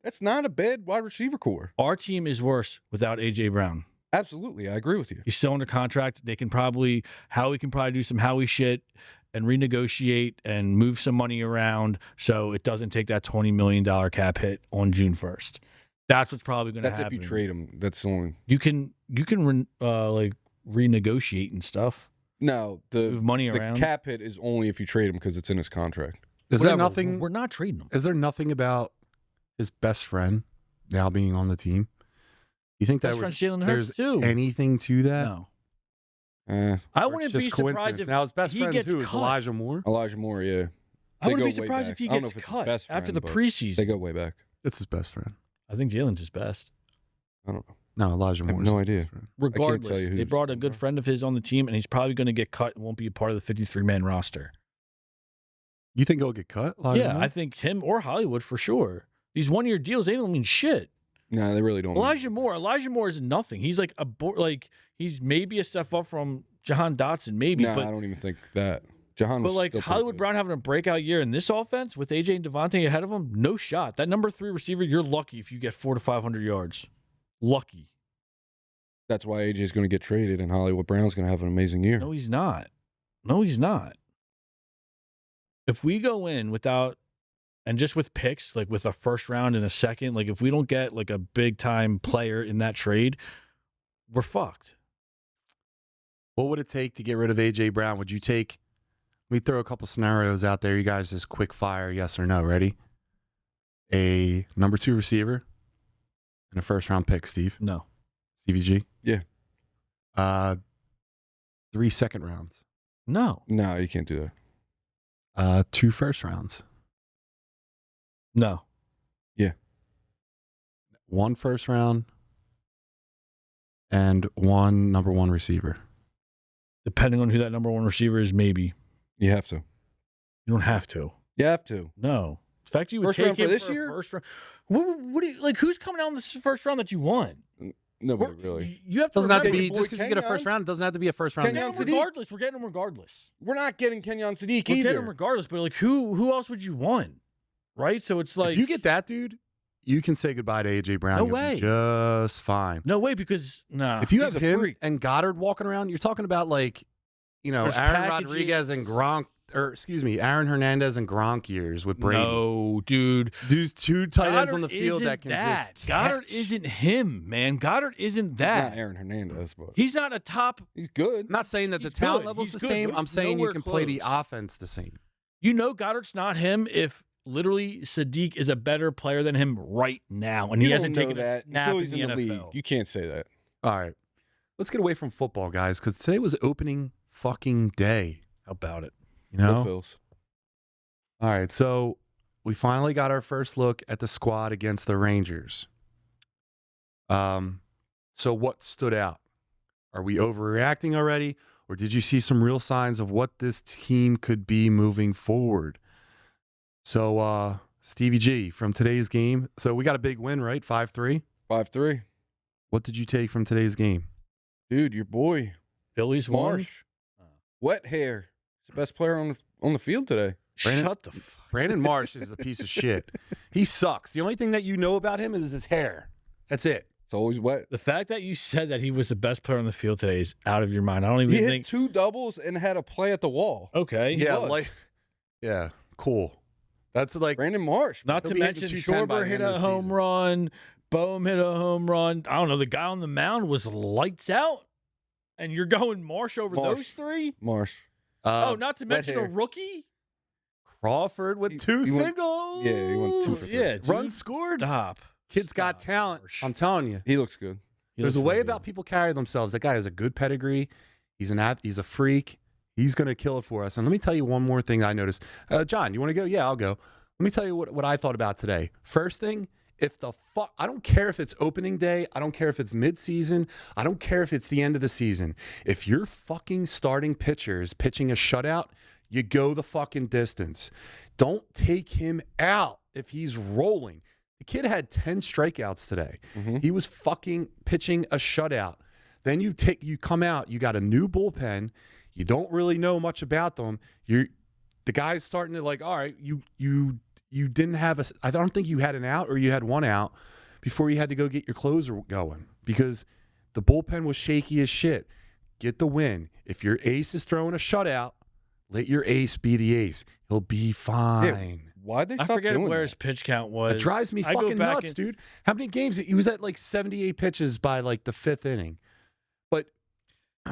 That's not a bad wide receiver core. Our team is worse without A.J. Brown. Absolutely. I agree with you. He's still under contract. Howie can probably do some Howie shit and renegotiate and move some money around so it doesn't take that $20 million cap hit on June 1st. That's what's probably going to happen. That's if you trade him. That's the only. You can renegotiate and stuff. No, move money around. The cap hit is only if you trade him because it's in his contract. Is there nothing? We're not trading him. Is there nothing about his best friend now being on the team? You think that there's anything to that? No. I wouldn't be surprised if now his best friend gets who is cut. Elijah Moore. Elijah Moore, yeah. I wouldn't be surprised if he gets cut after the preseason. They go way back. It's his best friend. I think Jalen's his best. I don't know. No, Elijah Moore. No idea. Regardless, they brought a good friend of his on the team, and he's probably going to get cut and won't be a part of the 53-man roster. You think he'll get cut? Elijah Moore? I think him or Hollywood for sure. These 1-year deals, they don't mean shit. No, they really don't. Elijah Moore is nothing. He's like he's maybe a step up from Jahan Dotson, maybe. No, but I don't even think that. Jahan was like still Hollywood Brown having a breakout year in this offense with AJ and Devontae ahead of him, no shot. That number 3 receiver, you're lucky if you get 400 to 500 yards. Lucky. That's why AJ is going to get traded, and Hollywood Brown's going to have an amazing year. No, he's not. If we go in without. And just with picks, like with a first round and a second, like if we don't get like a big time player in that trade, we're fucked. What would it take to get rid of A.J. Brown? Would you take, let me throw a couple scenarios out there. You guys just quick fire, yes or no. Ready? A number 2 receiver and a first round pick, Steve. No. Stevie G? Yeah. 3 second rounds. No, you can't do that. 2 first rounds. No. Yeah. 1 first round and 1 number 1 receiver. Depending on who that number 1 receiver is, maybe. You have to. You don't have to. You have to. No. The fact you would first take round for him this for year? First round. What do you like? Who's coming out in this first round that you want? Nobody really. You have to doesn't have to remember, be just because you get a first round. It doesn't have to be a first round. Regardless, we're getting him regardless. We're not getting Kenyon Sadiq We're either. getting him regardless, but like who else would you want? Right? So it's like if you get that dude, you can say goodbye to A.J. Brown. No You'll way. be just fine. No way, because if you have He's a him freak. and Goddard walking around, you're talking about like, There's Aaron packages. Rodriguez and Gronk, Aaron Hernandez and Gronk years with Brady. No, dude. There's 2 tight ends on the Goddard field that isn't can that. just Goddard catch. isn't him, man. Goddard isn't that. He's not Aaron Hernandez, but He's not a top. he's good. I'm not saying that the He's talent good. level's He's the good, same. but I'm he's saying you nowhere can play the close. offense the same. You know Goddard's not him if literally Sadiq is a better player than him right now, and he hasn't taken a snap until in he's the in the NFL. league. You can't say that. All right. Let's get away from football, guys, because today was opening fucking day. How about it? You No know? Phils. All right. So we finally got our first look at the squad against the Rangers. So what stood out? Are we overreacting already? Or did you see some real signs of what this team could be moving forward? So, Stevie G, from today's game. So we got a big win, right? 5-3. 5-3. What did you take from today's game? Dude, your boy Phillies won. Marsh, wet hair. He's the best player on the field today. Brandon- Shut the fuck. Brandon Marsh is a piece of shit. He sucks. The only thing that you know about him is his hair. That's it. It's always wet. The fact that you said that he was the best player on the field today is out of your mind. I don't even He think. hit 2 doubles and had a play at the wall. Okay. Yeah, was. yeah, cool. That's like Brandon Marsh. Not He'll to be hitting mention 210 by Schwarber the hit end of a the home season. run. Boehm hit a home run. I don't know. The guy on the mound was lights out, and you're going Marsh over Marsh. those three. Marsh. Not to wet mention a hair. rookie. Crawford with He- 2 he went- singles. yeah, he went 2 for 3. Yeah, dude, Runs scored. Stop. Kid's got Stop, talent. Marsh. I'm telling you. He looks good. He There's a looks way really about good. people carry themselves. That guy has a good pedigree. He's he's a freak. He's going to kill it for us. And let me tell you one more thing I noticed. John, you want to go? Yeah, I'll go. Let me tell you what I thought about today. First thing, I don't care if it's opening day. I don't care if it's midseason. I don't care if it's the end of the season. If your fucking starting pitcher is pitching a shutout, you go the fucking distance. Don't take him out if he's rolling. The kid had 10 strikeouts today. Mm-hmm. He was fucking pitching a shutout. Then you come out, you got a new bullpen. You don't really know much about them. The guy's starting to all right, you didn't have I don't think you had an out or you had one out before you had to go get your closer going because the bullpen was shaky as shit. Get the win. If your ace is throwing a shutout, let your ace be the ace. He'll be fine. Why'd they I stop forget doing where that? his pitch count was. It drives me I go fucking back nuts, and- dude. How many games? He was at 78 pitches by the 5th inning. But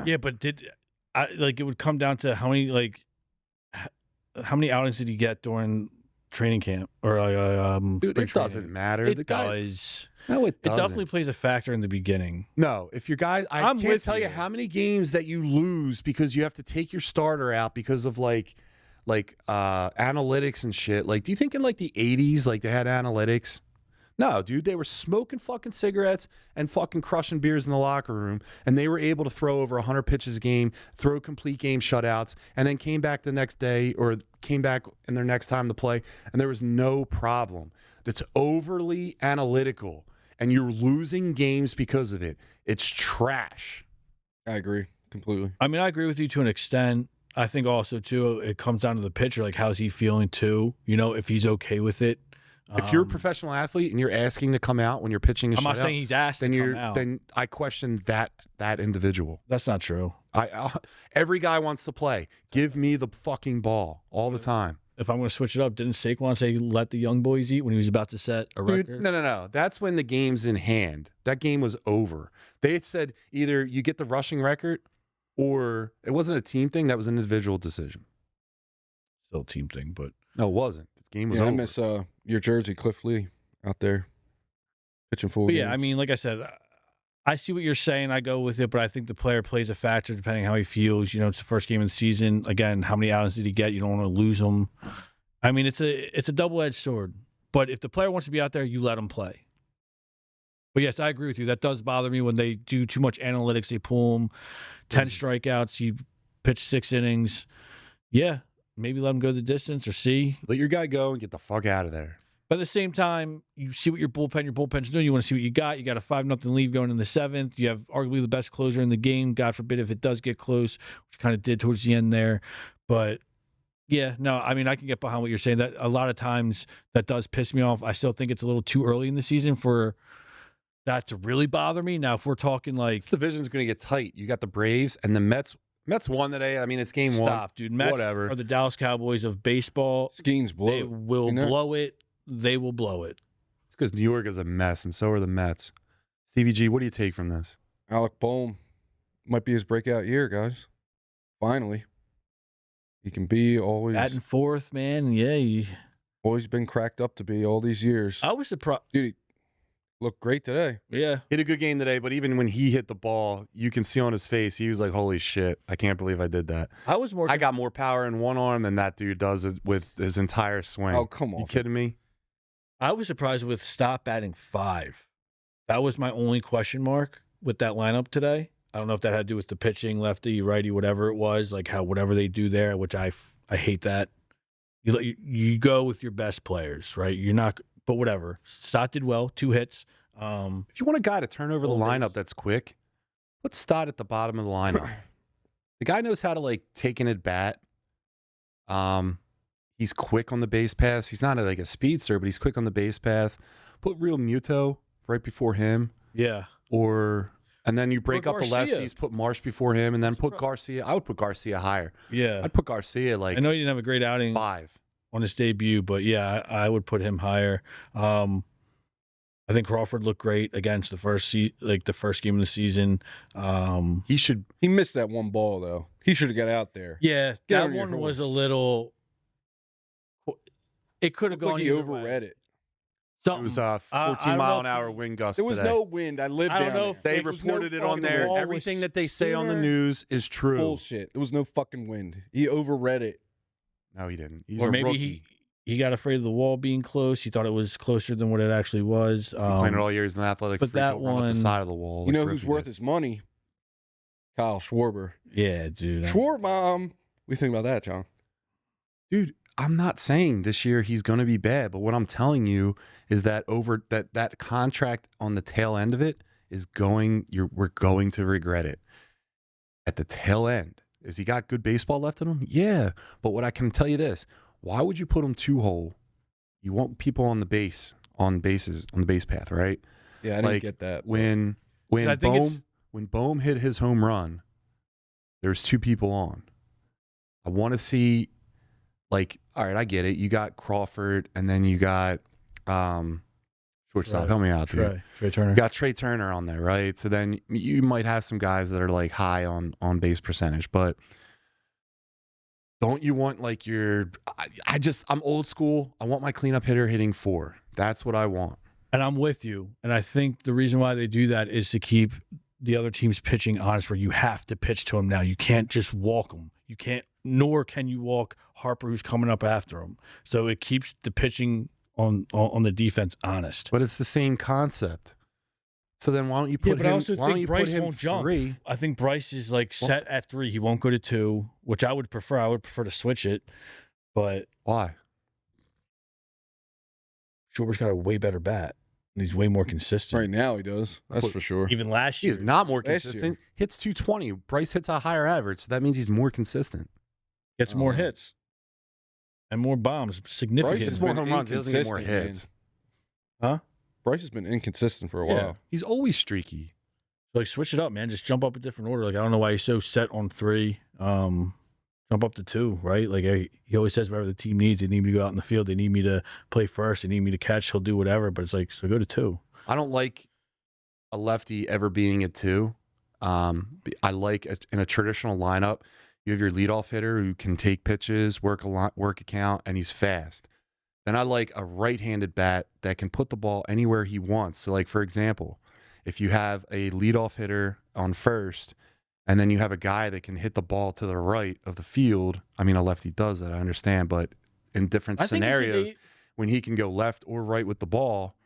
Yeah, but it would come down to how many outings did he get during training camp or dude, spring it doesn't training? matter. It The guy, does. no, it It doesn't. definitely plays a factor in the beginning. No, if your guy, I I'm can't with tell you you. how many games that you lose because you have to take your starter out because of analytics and shit. Do you think in the 80s they had analytics? No, dude, they were smoking fucking cigarettes and fucking crushing beers in the locker room, and they were able to throw over 100 pitches a game, throw complete game shutouts, and then came back the next day or came back in their next time to play, and there was no problem. That's overly analytical, and you're losing games because of it. It's trash. I agree completely. I mean, I agree with you to an extent. I think also too, it comes down to the pitcher. How's he feeling too? If he's okay with it. If you're a professional athlete and you're asking to come out when you're pitching a I'm not shutout, saying he's asked then to you're come out. then I question that individual. That's not true. Every guy wants to play. Give me the fucking ball all the time. If I'm going to switch it up, didn't Saquon say let the young boys eat when he was about to set a Dude, record? no. That's when the game's in hand. That game was over. They had said either you get the rushing record or it wasn't a team thing. That was an individual decision. Still a team thing, but No, it wasn't. The game was I over. miss your jersey, Cliff Lee, out there pitching full But games. yeah, I mean, like I said, I see what you're saying. I go with it, but I think the player plays a factor depending how he feels. It's the first game of the season. Again, how many outings did he get? You don't want to lose him. I mean, it's a double-edged sword. But if the player wants to be out there, you let him play. But yes, I agree with you. That does bother me when they do too much analytics. They pull him 10 strikeouts. You pitch 6 innings. Yeah, maybe let him go the distance or see. Let your guy go and get the fuck out of there. But at the same time, you see what your bullpen's doing. You want to see what you got. You got a 5-0 lead going in the 7th. You have arguably the best closer in the game. God forbid if it does get close, which kind of did towards the end there. But yeah, no, I mean, I can get behind what you're saying. That a lot of times that does piss me off. I still think it's a little too early in the season for that to really bother me. Now, if we're talking This division's going to get tight. You got the Braves and the Mets. Mets won today. I mean, it's game one. stop, dude. Mets Whatever. are the Dallas Cowboys of baseball. Skeens blow. They it. will You know? blow it. They will blow it. It's because New York is a mess, and so are the Mets. Stevie G, what do you take from this? Alec Boehm might be his breakout year, guys. Finally, he can be always. Batting fourth, man. Yeah, Always been cracked up to be all these years. I was surprised. Dude, he looked great today. Yeah. Hit a good game today, but even when he hit the ball, you can see on his face, he was like, holy shit, I can't believe I did that. I got more power in one arm than that dude does it with his entire swing. Oh, come on. You kidding me? I was surprised with stop batting 5. That was my only question mark with that lineup today. I don't know if that had to do with the pitching, lefty, righty, whatever it was, like how whatever they do there, which I hate that. You go with your best players, right? You're not, but whatever. Stott did well, 2 hits. If you want a guy to turn over the lineup that's quick, put Stott at the bottom of the lineup. The guy knows how to like take an at bat. He's quick on the base pass. He's not like a speedster, but he's quick on the base pass. Put Real Muto right before him. Yeah. And then you break up the Garcia. lefties, put Marsh before him, and then put Garcia. I would put Garcia higher. Yeah. I'd put Garcia like I know he didn't have a great outing 5. on his debut, but yeah, I would put him higher. I think Crawford looked great against the first game of the season. He missed that one ball, though. He should have got out there. Yeah, Get that on your one was a horse. little. It could have Looked gone like he either overread way. it. It was a 14-mile-an-hour wind gust There was today. no wind. I lived I don't down know there. if They There was reported no it on fucking there. wind. Everything that they say on the sooner- news is true. Bullshit. There was no fucking wind. He overread it. No, he didn't. He's Or a maybe rookie. he got afraid of the wall being close. He thought it was closer than what it actually was. He's been playing it all year. He's an athletic but freak that over on the one- side of the wall. You like know who's Griffey worth did. his money? Kyle Schwarber. Yeah, dude. Schwarbomb. What do you think about that, John? Dude, I'm not saying this year he's going to be bad, but what I'm telling you is that that contract on the tail end of it is we're going to regret it. At the tail end, has he got good baseball left in him? Yeah, but what I can tell you this: why would you put him 2-hole? You want people on the base path, right? Yeah, I didn't get that. When I think Bohm hit his home run, there's 2 people on. I want to see, like, all right, I get it. You got Crawford, and then you got shortstop. Trey. Help me out, dude. Trey Turner. You got Trey Turner on there, right? So then you might have some guys that are like high on base percentage, but don't you want like I'm old school. I want my cleanup hitter hitting 4. That's what I want. And I'm with you. And I think the reason why they do that is to keep the other team's pitching honest, where you have to pitch to him now. You can't just walk him. You can't, nor can you walk Harper, who's coming up after him. So it keeps the pitching on the defense honest. But it's the same concept. So then why don't you Yeah, put but I him? also Why don't think you Bryce put him won't jump. 3? I think Bryce is like set at 3. He won't go to 2, which I would prefer. I would prefer to switch it, but Why? Schwarber's got a way better bat, and he's way more consistent. Right now he does. That's for sure. Even last He year, is not more Last consistent. Hits 220. Bryce hits a higher average, so that means he's more consistent. gets more hits and more bombs. Significant. Bryce It's has more been home runs. He doesn't get more inconsistent, hits. Huh? Bryce has been inconsistent for a Yeah. while. He's always streaky. Like, switch it up, man. Just jump up a different order. Like, I don't know why he's so set on 3. Jump up to 2, right? Like, he always says whatever the team needs. They need me to go out in the field. They need me to play first. They need me to catch. He'll do whatever. But it's like, so go to 2. I don't like a lefty ever being at 2. I like in a traditional lineup, you have your leadoff hitter who can take pitches, work a count, and he's fast. Then I like a right-handed bat that can put the ball anywhere he wants. So, like, for example, if you have a leadoff hitter on first, and then you have a guy that can hit the ball to the right of the field. I mean, a lefty does that, I understand, but in different scenarios, when he can go left or right with the ball,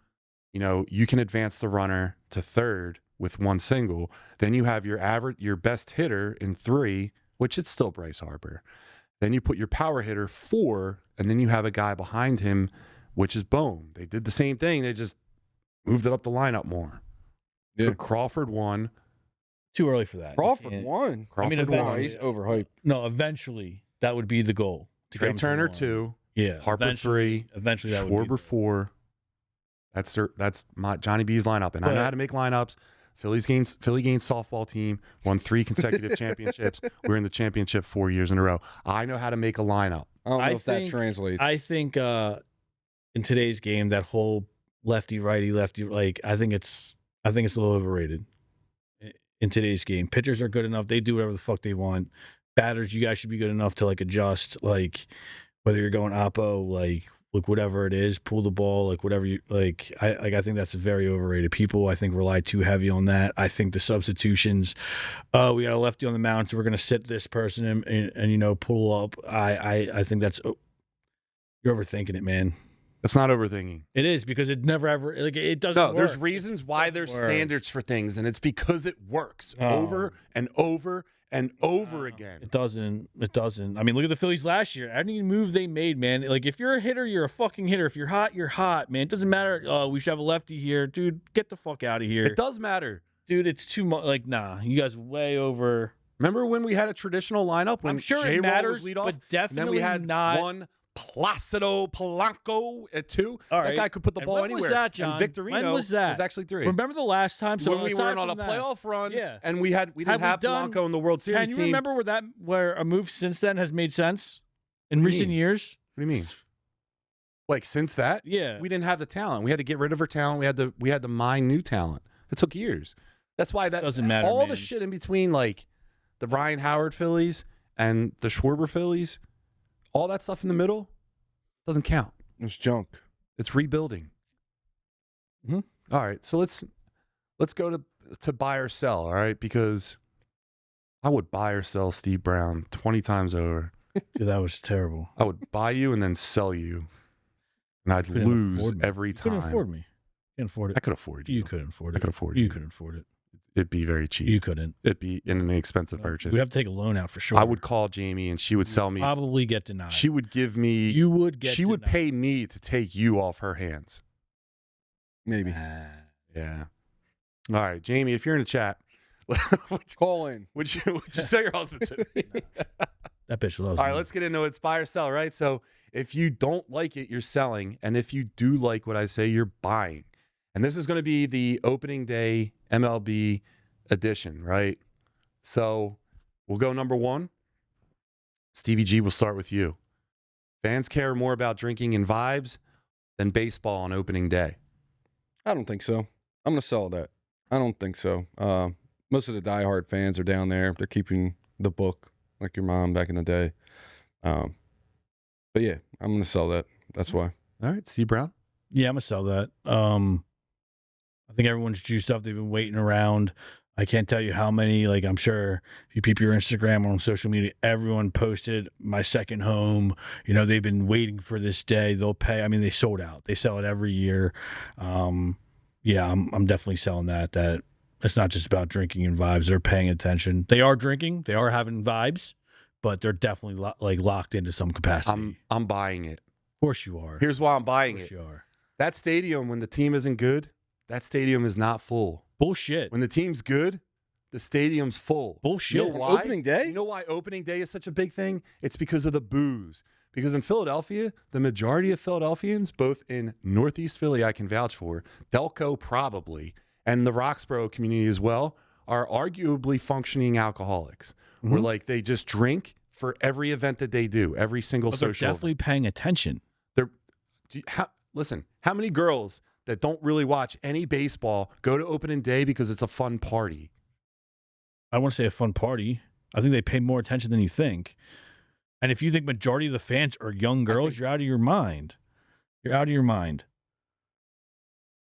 you can advance the runner to third with 1 single. Then you have your best hitter in 3, which it's still Bryce Harper. Then you put your power hitter 4, and then you have a guy behind him, which is Bohm. They did the same thing. They just moved it up the lineup more. Yeah. Put Crawford 1. Too early for that. Crawford won. Crawford eventually- He's overhyped. No, eventually that would be the goal. to Trey get him to Turner 1. 2. Yeah. Harper eventually- 3. Eventually that would be. Schwarber 4. That's my Johnny B's lineup, and I know how to make lineups. Philly gains softball team won 3 consecutive championships. We're in the championship 4 years in a row. I know how to make a lineup. I don't know I if that think- translates. I think in today's game, that whole lefty, like I think it's a little overrated in today's game. Pitchers are good enough; they do whatever the fuck they want. Batters, you guys should be good enough to like adjust, like whether you're going oppo, like like whatever it is, pull the ball, like whatever you like. I think that's very overrated. People, I think, rely too heavy on that. I think the substitutions, we got a lefty on the mound, so we're gonna sit this person and pull up. I think that's you're overthinking it, man. It's not overthinking. It is, because it never ever it doesn't. No, there's work. reasons why there's standards for things, and it's because it works Oh. over and over and over again. It doesn't. I mean, look at the Phillies last year. Any move they made, man. Like, if you're a hitter, you're a fucking hitter. If you're hot, you're hot, man. It doesn't matter. Oh, we should have a lefty here, dude. Get the fuck out of here. It does matter. Dude, it's too much. Like, nah, you guys way over. Remember when we had a traditional lineup when I'm sure J-Roll it matters, was lead off, but and definitely then we had not. one Placido Polanco at 2. All that right. guy could put the And ball when was anywhere. that, John? And Victorino When was that? actually 3. Remember the last time? So when we aside weren't on a from that, playoff run, yeah. and we didn't have Polanco in the World Series Can you team. remember where a move since then has made sense in recent years? What do you mean? Like since that? Yeah. We didn't have the talent. We had to get rid of our talent. We had to mine new talent. It took years. That's why that Doesn't matter, all man. the shit in between, like the Ryan Howard Phillies and the Schwarber Phillies, all that stuff in the middle doesn't count. It's junk. It's rebuilding. Mm-hmm. All right, so let's go to buy or sell. All right, because I would buy or sell Steve Brown 20 times over. Dude, that was terrible. I would buy you and then sell you, and I'd Couldn't lose afford me. every You time. couldn't afford me. You couldn't afford it. I could afford you. You couldn't afford it. I could afford You you. couldn't afford it. It'd be very cheap. You couldn't. It'd be an inexpensive purchase. We'd have to take a loan out for sure. I would call Jamie and she would sell me. probably get denied. She would give me. You would get. She would denied. pay me to take you off her hands. Maybe. Yeah. All right, Jamie, if you're in the chat, Call in. would you sell your husband to me? That bitch loves All right, me. let's get into it. It's buy or sell, right? So if you don't like it, you're selling. And if you do like what I say, you're buying. And this is going to be the opening day MLB edition, right? So we'll go number 1. Stevie G, we'll start with you. Fans care more about drinking and vibes than baseball on opening day. I don't think so. I'm going to sell that. I don't think so. Most of the diehard fans are down there. They're keeping the book like your mom back in the day. But yeah, I'm going to sell that. That's why. All right, Steve Brown. Yeah, I'm gonna sell that. I think everyone's juiced up. They've been waiting around. I can't tell you how many. Like, I'm sure if you peep your Instagram or on social media, everyone posted my second home. They've been waiting for this day. They'll pay. I mean, they sold out. They sell it every year. Yeah, I'm definitely selling that. That it's not just about drinking and vibes. They're paying attention. They are drinking. They are having vibes, but they're definitely locked into some capacity. I'm buying it. Of course you are. Here's why I'm buying Of course it. you are. That stadium, when the team isn't good, that stadium is not full. Bullshit. When the team's good, the stadium's full. Bullshit. You know why? Opening day? You know why opening day is such a big thing? It's because of the booze. Because in Philadelphia, the majority of Philadelphians, both in Northeast Philly, I can vouch for, Delco probably, and the Roxborough community as well, are arguably functioning alcoholics. Mm-hmm. Where like they just drink for every event that they do, every single But they're social event. definitely paying attention. Listen, how many girls that don't really watch any baseball go to opening day because it's a fun party? I want to say a fun party. I think they pay more attention than you think. And if you think majority of the fans are young girls, you're out of your mind. You're out of your mind.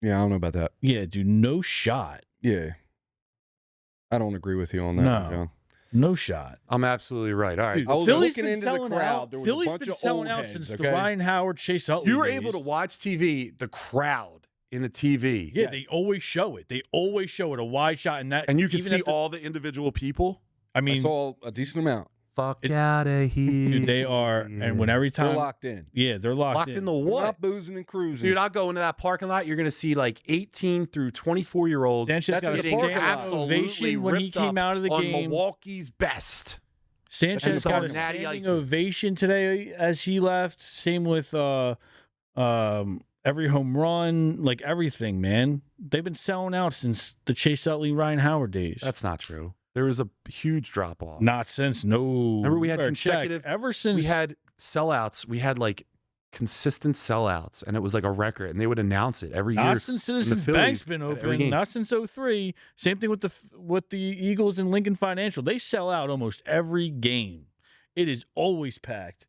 Yeah, I don't know about that. Yeah, dude, no shot. Yeah. I don't agree with you on that, No. John. No shot. I'm absolutely right. All right. Dude, I was Philly's looking been into the selling crowd. out. There was a Philly's bunch been of selling old out heads, since okay? the Ryan Howard, Chase Utley You were days. able to watch TV, the crowd in the TV. Yeah, Yes. they always show it. They always show it, a wide shot. And you can even see at the- all the individual people. I I mean, saw a decent amount. Fuck out of here. dude, they are. And when every They're time. locked in. Yeah, they're locked, Locked in the They're what? not boozing and cruising. Dude, I'll go into that parking lot. You're going to see like 18 through 24-year-olds Sanchez got a getting parking lot. absolutely ovation when he ripped came up out of the on game. Milwaukee's best. Sanchez And got a some natty standing ices. ovation today as he left. Same with every home run, like everything, man. They've been selling out since the Chase Utley, Ryan Howard days. That's not true. There was a huge drop off. Not since Remember we had Better check. consecutive. Ever since We had sellouts. We had like consistent sellouts, and it was like a record. And they would announce it every year. not since Citizens Phillies Bank's been at every open. game. Not since 03. Same thing with the Eagles and Lincoln Financial. They sell out almost every game. It is always packed.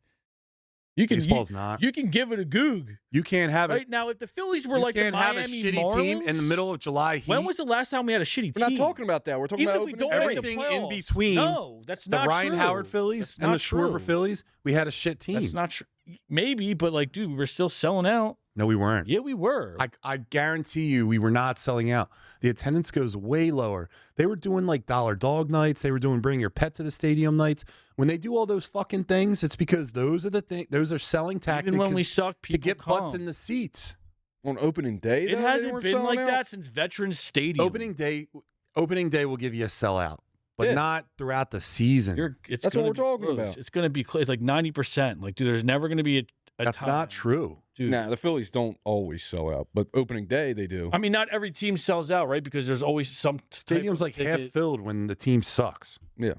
Baseball's not. You can give it a goog. You can't have it. Right now, if the Phillies were You like the can't have Miami a shitty Marlins, team in the middle of July heat. when was the last time we had a shitty team? We're not talking about that. We're talking Even about if we opening don't day. make the everything in playoffs. between? No, that's The not Ryan true. Howard Phillies That's and the not Schwarber true. Phillies, we had a shit team. That's not true. Maybe, but like, dude, we were still selling out. No, we weren't. Yeah, we were. I guarantee you we were not selling out. The attendance goes way lower. They were doing like dollar dog nights. They were doing bring your pet to the stadium nights. When they do all those fucking things, it's because those are the those are selling tactics. Even when we suck, people to get come. butts in the seats. On opening day, It though, they hasn't weren't been selling like out? that since Veterans Stadium. Opening day will give you a sellout, but Yeah. not throughout the season. It's That's what gonna we're be talking close. about. It's going to be it's like 90%. Like, dude, there's never going to be a That's time. not true. Dude. Nah, the Phillies don't always sell out, but opening day they do. I mean, not every team sells out, right? Because there's always some type Stadium's of like half ticket. filled when the team sucks. Yeah.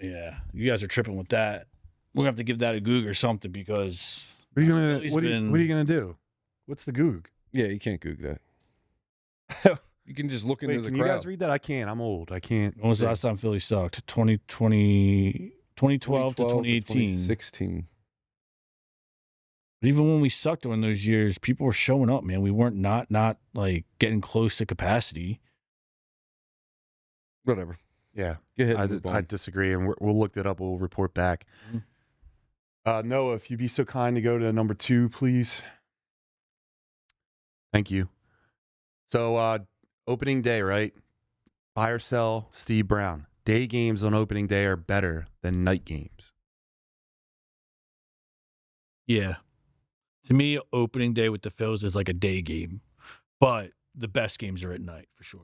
Yeah, you guys are tripping with that. We're gonna have to give that a goog or something because What are you gonna Philly's what are been- you gonna do? What's the goog? Yeah, you can't goog that. You can just look into Wait, the can you crowd. guys read that? I can't. I'm old. I can't. when was the see. last time Philly sucked? 2012 to 2018. 2016. But even when we sucked during those years, people were showing up, man. We weren't not like getting close to capacity. Whatever. Yeah, Go ahead. and move I on. disagree, and we'll look it up. We'll report back. Noah, if you'd be so kind to go to number 2, please. Thank you. So, opening day, right? Buy or sell, Steve Brown. Day games on opening day are better than night games. Yeah. To me, opening day with the Phils is like a day game, but the best games are at night for sure.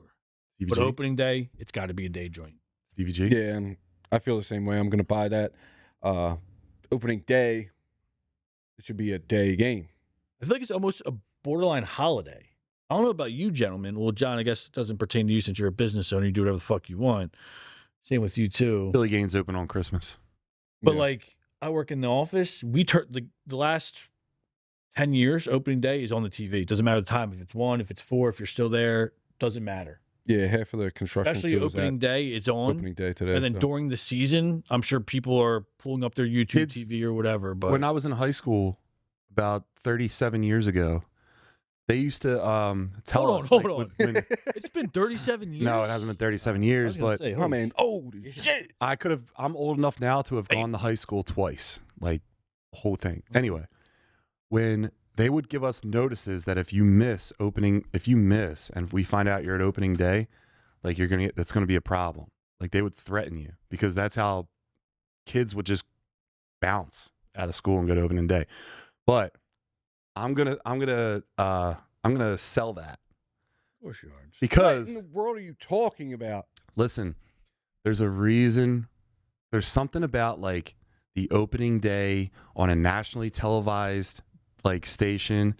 Stevie But G? opening day, it's got to be a day joint. Stevie G? Yeah, and I feel the same way. I'm going to buy that. Opening day, it should be a day game. I feel like it's almost a borderline holiday. I don't know about you, gentlemen. Well, John, I guess it doesn't pertain to you since you're a business owner. You do whatever the fuck you want. Same with you too. Philly games open on Christmas. But Yeah. like, I work in the office. We turn the last 10 years, opening day is on the TV. It doesn't matter the time. If it's 1, if it's 4, if you're still there, doesn't matter. Yeah, half of the construction Especially crew is opening at day, it's on. opening day today. And then so. during the season, I'm sure people are pulling up their YouTube Kids- TV or whatever. But When I was in high school about 37 years ago, they used to tell Hold on, us. hold like, on. when- it's been 37 years. no, it hasn't been 37 I years, was gonna but say, Oh, holy man. Oh, shit. I could have. I'm old enough now to have gone to high school twice, like the whole thing. Anyway, when they would give us notices that if you miss, and if we find out you're at opening day, like that's gonna be a problem. Like they would threaten you because that's how kids would just bounce out of school and go to opening day. But I'm gonna sell that Of course you are. What because in the world are you talking about? listen, there's a reason. There's something about like the opening day on a nationally televised like station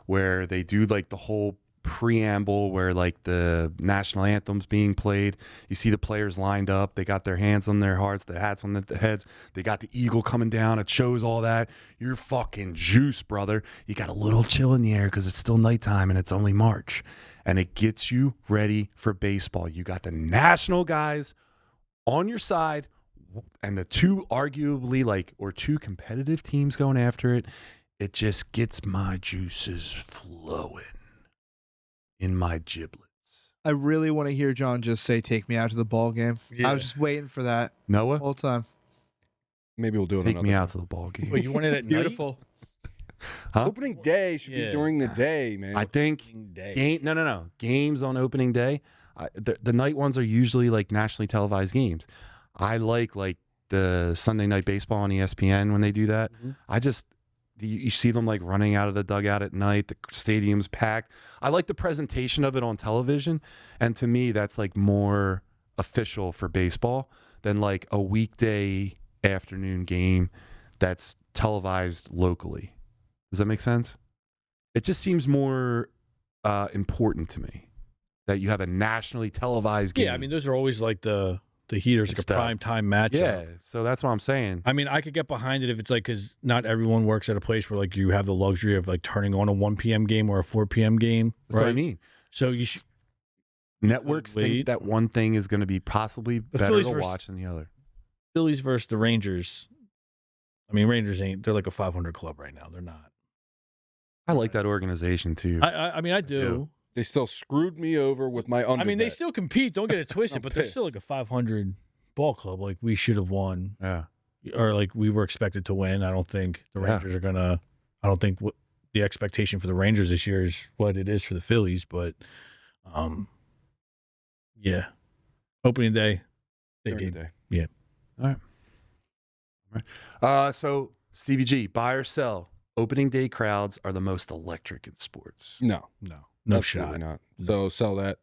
where they do like the whole preamble where like the national anthem's being played. You see the players lined up. They got their hands on their hearts, the hats on the heads. They got the eagle coming down. It shows all that. You're fucking juice, brother. You got a little chill in the air because it's still nighttime and it's only March. And it gets you ready for baseball. You got the national guys on your side and the two two competitive teams going after it. It just gets my juices flowing in my giblets. I really want to hear John just say, "Take me out to the ball game." Yeah. I was just waiting for that Noah, the whole time. Maybe we'll do it take another me time. out to the ball game. Wait, you want it at Beautiful. Huh? Opening day should Yeah. be during the day, man. I think night? Day. games on opening day. The night ones are usually like nationally televised games. I like the Sunday night baseball on ESPN when they do that. Mhm. You see them like running out of the dugout at night. The stadium's packed. I like the presentation of it on television, and to me, that's like more official for baseball than like a weekday afternoon game that's televised locally. Does that make sense? It just seems more important to me that you have a nationally televised game. Yeah, I mean, those are always like the heaters, like It's a the- prime time matchup. yeah. So that's what I'm saying. I mean, I could get behind it if it's like, because not everyone works at a place where like you have the luxury of like turning on a 1 p.m. game or a 4 p.m. game. That's right? what I mean. So you should. Networks Wait. think that one thing is going to be possibly better Phillies to versus- watch than the other. Phillies versus the Rangers. I mean, Rangers they're like a 500 club right now. They're not. I like that organization too. I mean, I do. They still screwed me over with my under. I mean, they bet. still compete. Don't get it twisted, I'm but they're still pissed. like a 500 ball club. Like we should have won, Yeah. or like we were expected to win. I don't think the Yeah. Rangers are gonna. I don't think the expectation for the Rangers this year is what it is for the Phillies. But, yeah, opening day, big During game. the day. All right. So Stevie G, buy or sell? Opening day crowds are the most electric in sports. No, No absolutely shot. not. So sell that.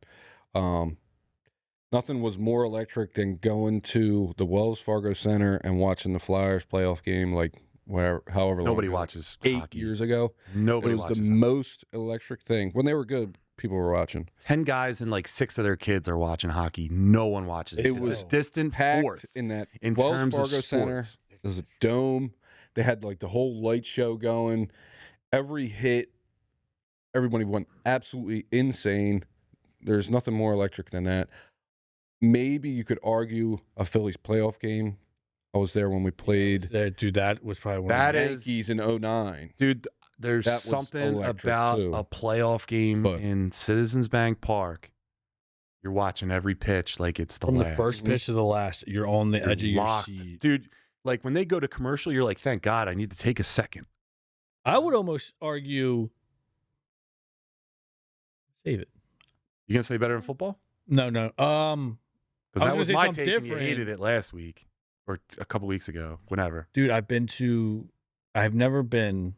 Nothing was more electric than going to the Wells Fargo Center and watching the Flyers playoff game, like however long. Nobody ago, watches 8 hockey. years ago. Nobody It was watches the hockey. most electric thing. When they were good, people were watching. 10 guys and like 6 of their kids are watching hockey. No one watches it. It It's was a distant Packed fourth in that in Wells terms Fargo of Center. sports. There's a dome. They had like the whole light show going. Every hit, everybody went absolutely insane. There's nothing more electric than that. Maybe you could argue a Phillies playoff game. I was there when we played Dude, that was probably one That of is- Yankees in 09. Dude, there's That was something electric, about too. a playoff game But- in Citizens Bank Park. You're watching every pitch like it's the from last. the first pitch to the last. You're on the You're edge of your locked. seat. Dude, like when they go to commercial, you're like, thank God I need to take a second. I would almost argue. Save it. You gonna say better in football? No. Because I that was was gonna say my something take. And you different. hated it last week or a couple weeks ago, whenever. Dude, I've never been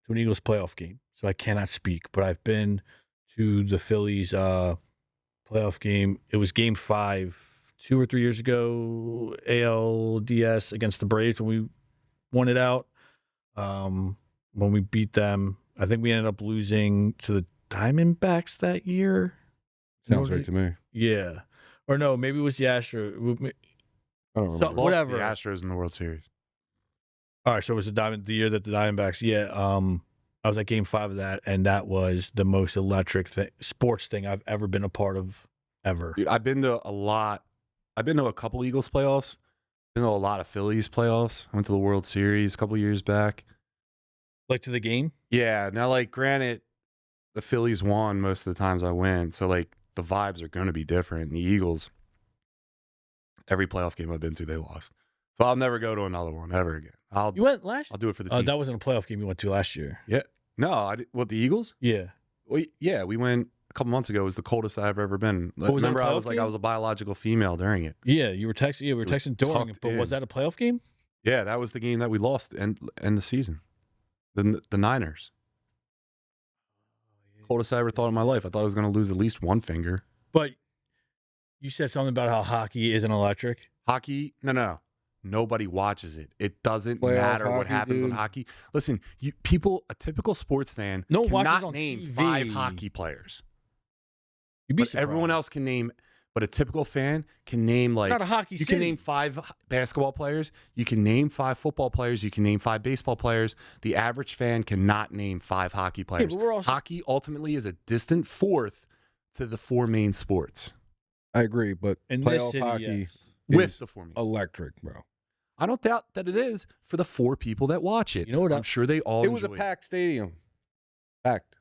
to an Eagles playoff game, so I cannot speak, but I've been to the Phillies playoff game. It was game 5, 2 or 3 years ago, ALDS against the Braves when we won it out. When we beat them, I think we ended up losing to the Diamondbacks that year. Sounds right to me. Yeah. Or no, maybe it was the Astros. I don't remember. So- Lost Whatever. to the Astros in the World Series. All right, so it was the year that the Diamondbacks. Yeah, I was at Game 5 of that, and that was the most electric sports thing I've ever been a part of ever. Dude, I've been to a lot. I've been to a couple Eagles playoffs. Been to a lot of Phillies playoffs. I went to the World Series a couple years back. Like to the game. Yeah. Now, like, granted, the Phillies won most of the times I went, so like the vibes are going to be different. And the Eagles, every playoff game I've been to, they lost. So I'll never go to another one ever again. I'll You went last. I'll do it for the Oh, team. that wasn't a playoff game you went to last year. No, what, the Eagles? Yeah. Well, yeah, we went a couple months ago. It was the coldest I've ever been. Oh, was that a Remember, I playoff was like, game? I was a biological female during it. Yeah, you were texting. Yeah, we were It was texting during it. tucked But was in. that a playoff game? Yeah, that was the game that we lost and the season. The Niners. Coldest I ever thought in my life. I thought I was going to lose at least one finger. But you said something about how hockey isn't electric. Hockey, no. Nobody watches it. It doesn't Playoff matter what hockey, happens on dude. hockey. Listen, a typical sports fan No one watches cannot on name TV. 5 hockey players. You'd be But everyone surprised. else can name. But a typical fan can name like Not a hockey. you can city. name 5 basketball players. You can name 5 football players. You can name 5 baseball players. The average fan cannot name 5 hockey players. but we're also- Hockey ultimately is a distant fourth to the 4 main sports I agree, but In this playoff city, hockey yes. with is the 4 main. electric, bro. I don't doubt that it is for the 4 people that watch it. You know what? I'm sure they all It was a enjoy packed stadium. Packed.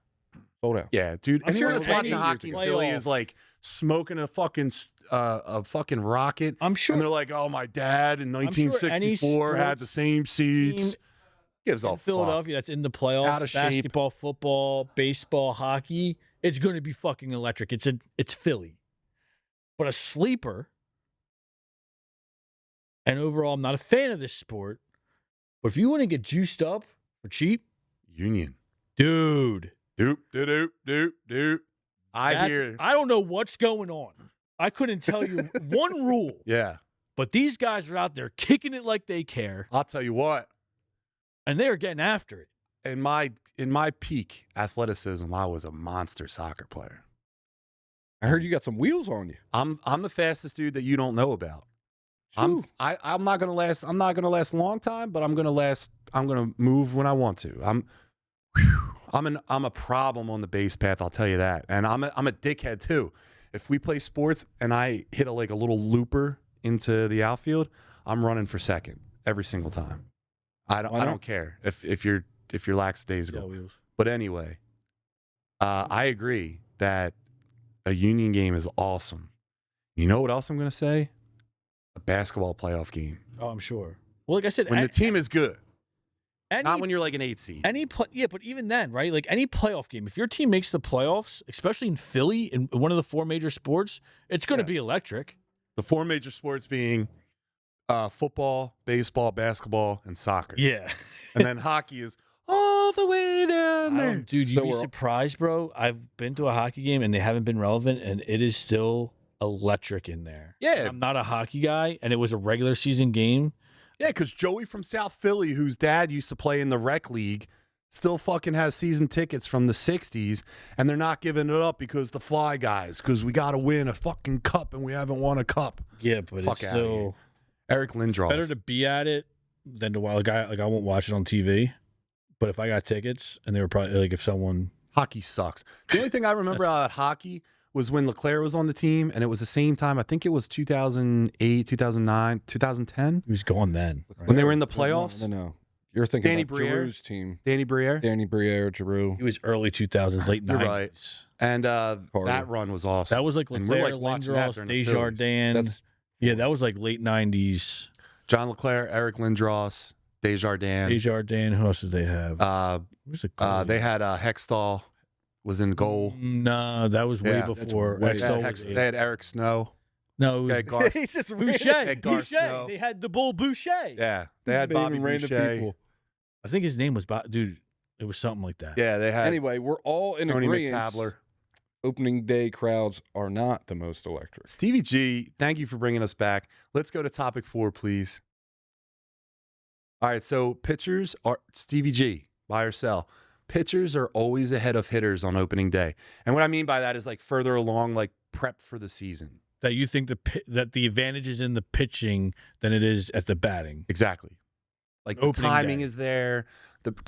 Sold out. Yeah, dude. I'm sure Anyone that's watching any hockey in Philly playoff- is like smoking a fucking rocket. I'm sure. And they're like, "Oh, my dad in sure any 1964 had the sports same seats." team Gives a in fuck. Philadelphia that's in the playoffs, Out of shape. basketball, football, baseball, hockey, it's going to be fucking electric. It's Philly. But a sleeper, and overall, I'm not a fan of this sport, but if you want to get juiced up for cheap, Union. dude, Doop, doop, doop, doop. I hear. I don't know what's going on. I couldn't tell you one rule, Yeah, but these guys are out there kicking it like they care, I'll tell you what. and they're getting after it. In my peak athleticism, I was a monster soccer player. I heard you got some wheels on you. I'm the fastest dude that you don't know about. I'm not gonna last. I'm not gonna last a long time, but I'm gonna last. I'm gonna move when I want to. I'm a problem on the base path. I'll tell you that. And I'm a dickhead too. If we play sports and I hit a little looper into the outfield, I'm running for second every single time. I Why not? don't care if you're lackadaisical. Yeah, wheels. But anyway, I agree that a union game is awesome. You know what else I'm going to say? A basketball playoff game. Oh, I'm sure. Well, like I said, When the team is good, any, not when you're like an 8 seed. yeah, but even then, right? Like any playoff game, if your team makes the playoffs, especially in Philly, in one of the 4 major sports, it's going to be electric. The 4 major sports being football, baseball, basketball, and soccer. Yeah. And then hockey is all the way down there. Dude, you'd So be we're- surprised, bro. I've been to a hockey game and they haven't been relevant, and it is still electric in there. Yeah. I'm not a hockey guy, and it was a regular season game. Yeah, because Joey from South Philly, whose dad used to play in the rec league, still fucking has season tickets from the 60s, and they're not giving it up because the Fly Guys, because we got to win a fucking cup, and we haven't won a cup. Yeah, but Fuck it's outta here. still Eric Lindros. better to be at it than to like I won't watch it on TV. But if I got tickets and they were probably like if someone Hockey sucks. The only thing I remember about hockey was when LeClaire was on the team, and it was the same time. I think it was 2008, 2009, 2010 who's gone then, right? when they were in the playoffs. No. You're thinking Danny about Briere? Giroux's team. Danny Briere. Danny Briere, Giroux. He was early 2000s, late 90s. You're right. And that run was awesome. That was like And we're, Leclerc, like, watching that Lindros, during the Phillies. Desjardins. Yeah, that was like late 90s. John LeClaire, Eric Lindros, Desjardins. Desjardins. Who else did they have? Who's the goalie? They had Hextall was in goal. No, that was way Yeah, that's before. way- Hextall They was had Eric Snow. no, it They was had Gar. He's just Boucher. Hey, Gar Boucher. Snow. They had the bull Boucher. Yeah, they had Naming Bobby random Boucher. people. I think his name was dude. It was something like that. Yeah, they had Anyway, we're all in Tony agreement. McTabler. Opening day crowds are not the most electric. Stevie G, thank you for bringing us back. Let's go to topic 4, please. All right, so pitchers are Stevie G, buy or sell. Pitchers are always ahead of hitters on opening day. And what I mean by that is like further along, like prep for the season. That you think that the advantage is in the pitching than it is at the batting. Exactly. Like the Opening timing day. is there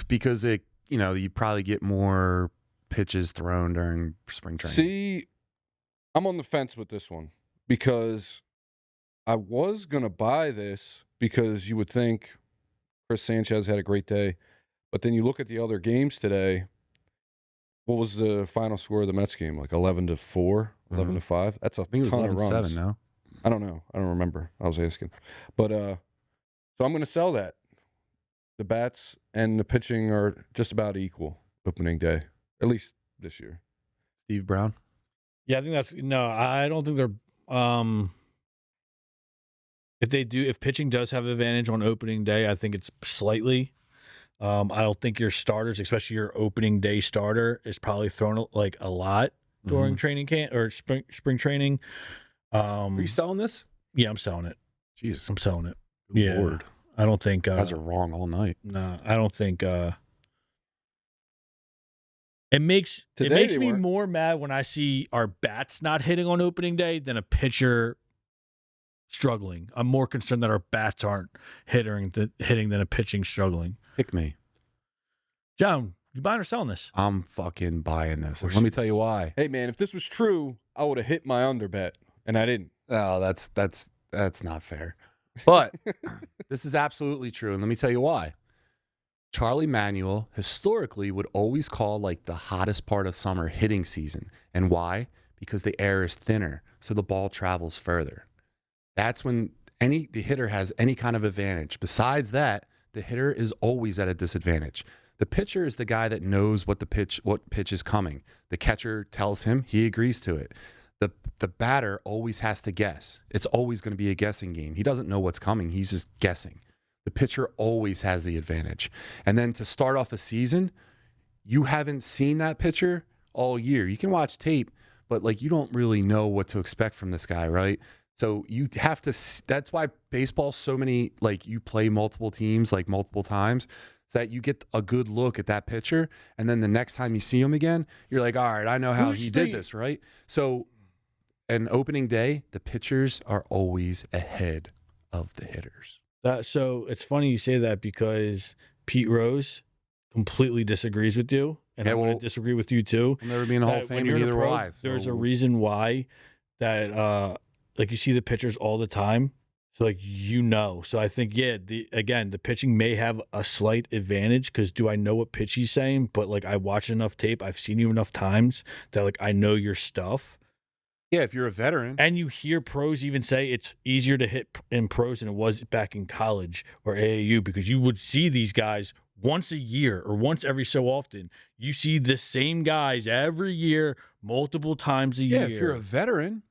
because you probably get more pitches thrown during spring training. See, I'm on the fence with this one because I was going to buy this because you would think Chris Sanchez had a great day. But then you look at the other games today. What was the final score of the Mets game? Like 11-4, 11-5? That's a I think it was ton of runs. 11-7, no? I don't know. I don't remember. I was asking. But so I'm going to sell that. The bats and the pitching are just about equal opening day, at least this year. Steve Brown? Yeah, I think I don't think they're if pitching does have advantage on opening day, I think it's slightly. I don't think your starters, especially your opening day starter, is probably thrown like a lot during training camp or spring training. Are you selling this? Yeah, I'm selling it. Jesus. I'm selling it. Good Yeah. Lord. I don't think You guys are wrong all night. no, I don't think it makes Today they me were. more mad when I see our bats not hitting on opening day than a pitcher struggling. I'm more concerned that our bats aren't hitting than a pitching struggling. Pick me. John, you buying or selling this? I'm fucking buying this. course Let me you tell you why. Hey, man, if this was true, I would have hit my under bet, and I didn't. Oh, that's not fair. But this is absolutely true. And let me tell you why. Charlie Manuel historically would always call like the hottest part of summer hitting season. And why? Because the air is thinner, so the ball travels further. That's when the hitter has any kind of advantage. Besides that, the hitter is always at a disadvantage. The pitcher is the guy that knows what pitch is coming. The catcher tells him, he agrees to it. The batter always has to guess. It's always going to be a guessing game. He doesn't know what's coming. He's just guessing. The pitcher always has the advantage. And then to start off a season, you haven't seen that pitcher all year. You can watch tape, but like you don't really know what to expect from this guy, right? So you have to, that's why baseball's so many, like you play multiple teams like multiple times, so that you get a good look at that pitcher. And then the next time you see him again, you're like, all right, I know how he did this, right? So an opening day, the pitchers are always ahead of the hitters. So it's funny you say that because Pete Rose completely disagrees with you, and Yeah, I'm going well, to disagree with you too. I'll never be in the Hall of That when Fame, you're in the neither will pros, I. There's a So reason why that, like you see the pitchers all the time So so I think the pitching may have a slight advantage because do I know what pitch he's saying? But like I watch enough tape, I've seen you enough times that like I know your stuff. Yeah, if you're a veteran. And you hear pros even say it's easier to hit in pros than it was back in college or AAU because you would see these guys once a year or once every so often. You see the same guys every year, multiple times a year. Yeah, if you're a veteran.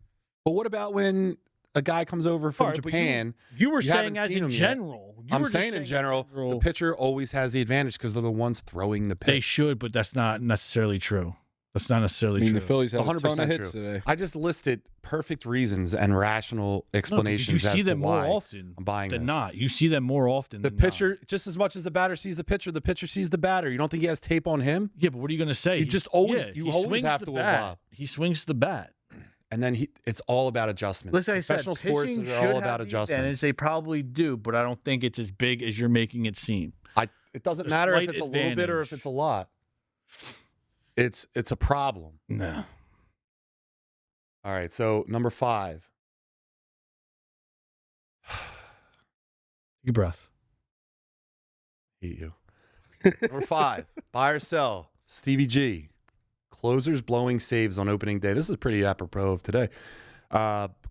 But what about when a guy comes over from Japan? You were saying as in general. I'm saying in general, the pitcher always has the advantage because they're the ones throwing the pitch. They should, but that's not necessarily true. That's not necessarily true. I mean, the Phillies have 100% a ton of true. hits today. I just listed perfect reasons and rational explanations. You see as them to more why often I'm buying than this. not. You see them more often The than pitcher, not. just as much as the batter sees the pitcher sees the batter. You don't think he has tape on him? Yeah, but what are you going to say? You just always, he you always swings have the to bat. evolve. He swings the bat. And then it's all about adjustments. Like I said, Professional sports pitching are should all have about the adjustments. advantage. They probably do, but I don't think it's as big as you're making it seem. It doesn't a matter if slight it's a little bit or if advantage. it's a lot. It's a problem. No. All right, so number 5. Take a breath. Hate you. Number 5, buy or sell. Stevie G. Closers blowing saves on opening day. This is pretty apropos of today.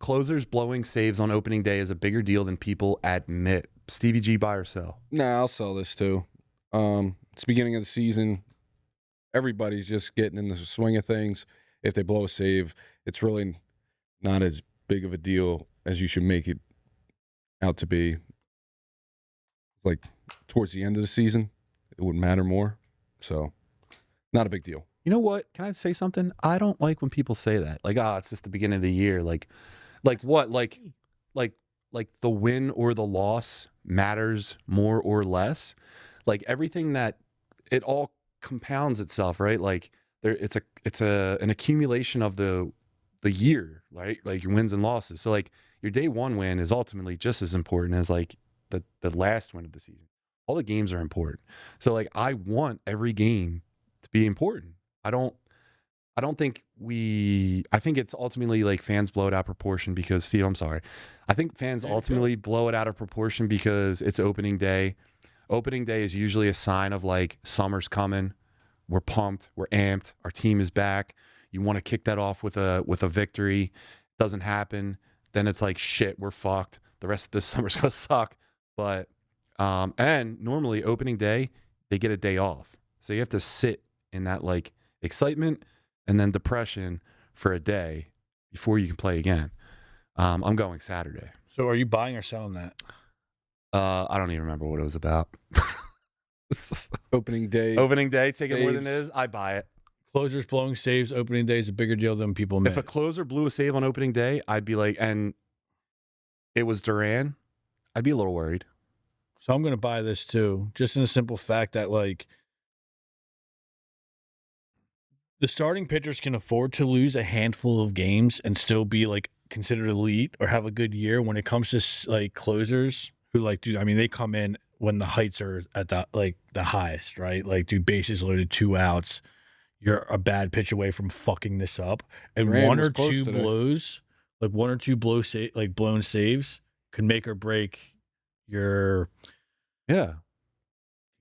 Closers blowing saves on opening day is a bigger deal than people admit. Stevie G, buy or sell? Nah, I'll sell this too. It's the beginning of the season. Everybody's just getting in the swing of things. If they blow a save, it's really not as big of a deal as you should make it out to be. Like towards the end of the season, it would matter more. So, not a big deal. You know what? Can I say something? I don't like when people say that. Like, it's just the beginning of the year. Like what? Like the win or the loss matters more or less. Like everything that it all compounds itself, right? Like it's an accumulation of the year, right? Like your wins and losses. So like your day one win is ultimately just as important as like the last win of the season. All the games are important. So like I want every game to be important. I think it's ultimately like fans blow it out of proportion because Steve, I'm sorry. I think fans ultimately blow it out of proportion because it's opening day. Opening day is usually a sign of like summer's coming. We're pumped, we're amped, our team is back. You want to kick that off with a victory. Doesn't happen. Then it's like shit, we're fucked. The rest of this summer's gonna suck. But and normally opening day, they get a day off. So you have to sit in that like excitement and then depression for a day before you can play again. I'm going Saturday. So are you buying or selling that? I don't even remember what it was about. Opening day. Opening day, take it more than it saves. is. I buy it. Closers blowing saves opening day is a bigger deal than people admit. If a closer blew a save on opening day, I'd be like, and it was Duran, I'd be a little worried. So I'm going to buy this too, just in the simple fact that like the starting pitchers can afford to lose a handful of games and still be like considered elite or have a good year. When it comes to like closers who like, dude, I mean, they come in when the heights are at the highest, right? Like, dude, bases loaded, 2 outs. You're a bad pitch away from fucking this up, and Rand one was or close two today. blows, like one or two blown saves, could make or break your. Yeah.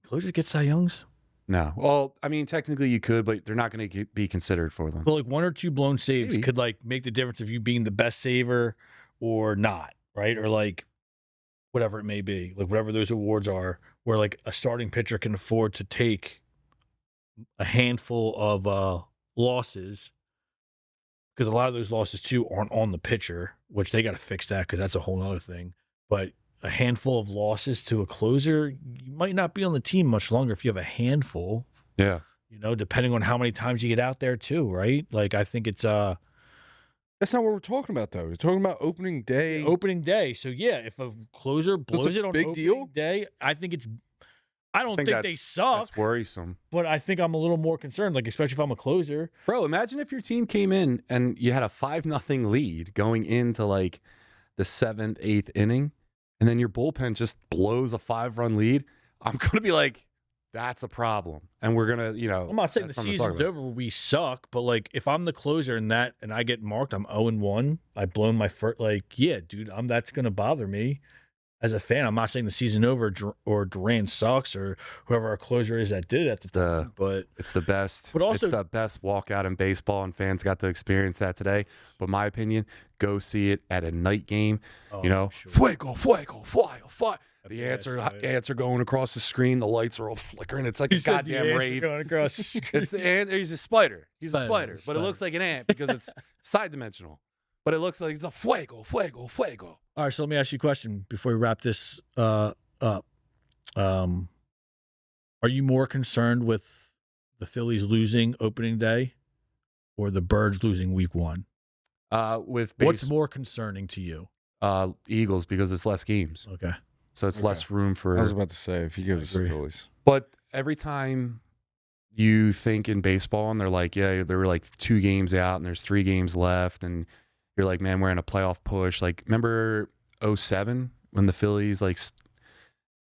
Closers get Cy Youngs. No. Well, I mean, technically you could, but they're not going to be considered for them. But like one or two blown saves Maybe. could like make the difference of you being the best saver or not, right? Or like whatever it may be, like whatever those awards are, where like a starting pitcher can afford to take a handful of losses, because a lot of those losses too aren't on the pitcher, which they got to fix that because that's a whole other thing. But a handful of losses to a closer, you might not be on the team much longer if you have a handful. Yeah. You know, depending on how many times you get out there too, right? Like I think it's That's not what we're talking about, though. We're talking about opening day. opening day. So yeah, if a closer blows it on big opening deal? day, I think it's. I don't think they that's- suck, That's worrisome. but I think I'm a little more concerned. Like especially if I'm a closer. Bro, imagine if your team came in and you had a 5-0 lead going into like the 7th, 8th inning, and then your bullpen just blows a 5-run lead. I'm going to be like, That's a problem. And we're going to, I'm not saying the that's something to talk season's about. over, we suck, but like if I'm the closer and I get marked, I'm 0-1. I've blown my first. Like, yeah, dude, that's gonna bother me as a fan. I'm not saying the season over or Durant sucks or whoever our closer is that did it at the time, but It's the best. But also- it's the best walkout in baseball, and fans got to experience that today. But my opinion, go see it at a night game. oh, You know, sure. fuego, fuego, fire, fire. The Yes, right. ants are going across the screen. The lights are all flickering. It's like He a said the goddamn ants are rave. going across the screen. It's the ant. He's a spider. He's a Spider, spider, but it spider. looks like an ant because it's side dimensional. But it looks like it's a fuego, fuego, fuego. All right, so let me ask you a question before we wrap this up. Are you more concerned with the Phillies losing opening day or the Birds losing week 1? With What's more concerning to you? Eagles because it's less games, Okay. so it's Okay. less room for. I was about to say, if you go I to the agree. Phillies. But every time you think in baseball and they're like, yeah, there were like 2 games out and there's 3 games left, and you're like, man, we're in a playoff push. Like, remember 07 when the Phillies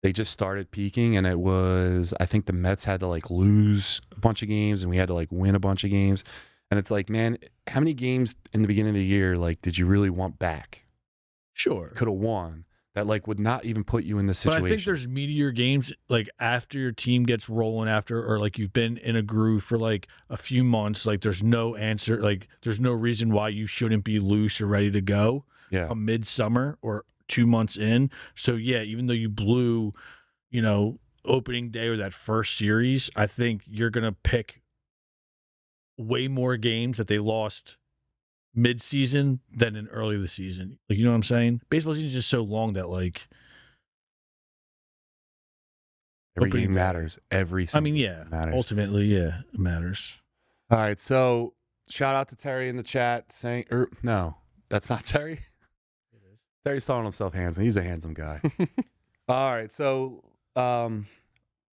they just started peaking, and it was, I think the Mets had to like lose a bunch of games and we had to like win a bunch of games. And it's like, man, how many games in the beginning of the year like did you really want back? Sure. Could have won that like would not even put you in this But situation. I think there's meteor games like after your team gets rolling or like you've been in a groove for like a few months, like there's no answer, like there's no reason why you shouldn't be loose or ready to go yeah. a midsummer or 2 months in. So yeah, even though you blew, opening day or that first series, I think you're gonna pick way more games that they lost mid-season than in early the season. Like, you know what I'm saying? Baseball season is just so long that like Every opening game day. matters. Every single yeah, game matters. ultimately, yeah, it matters. All right, so shout out to Terry in the chat saying, no, that's not Terry. Terry's calling himself handsome. He's a handsome guy. All right, so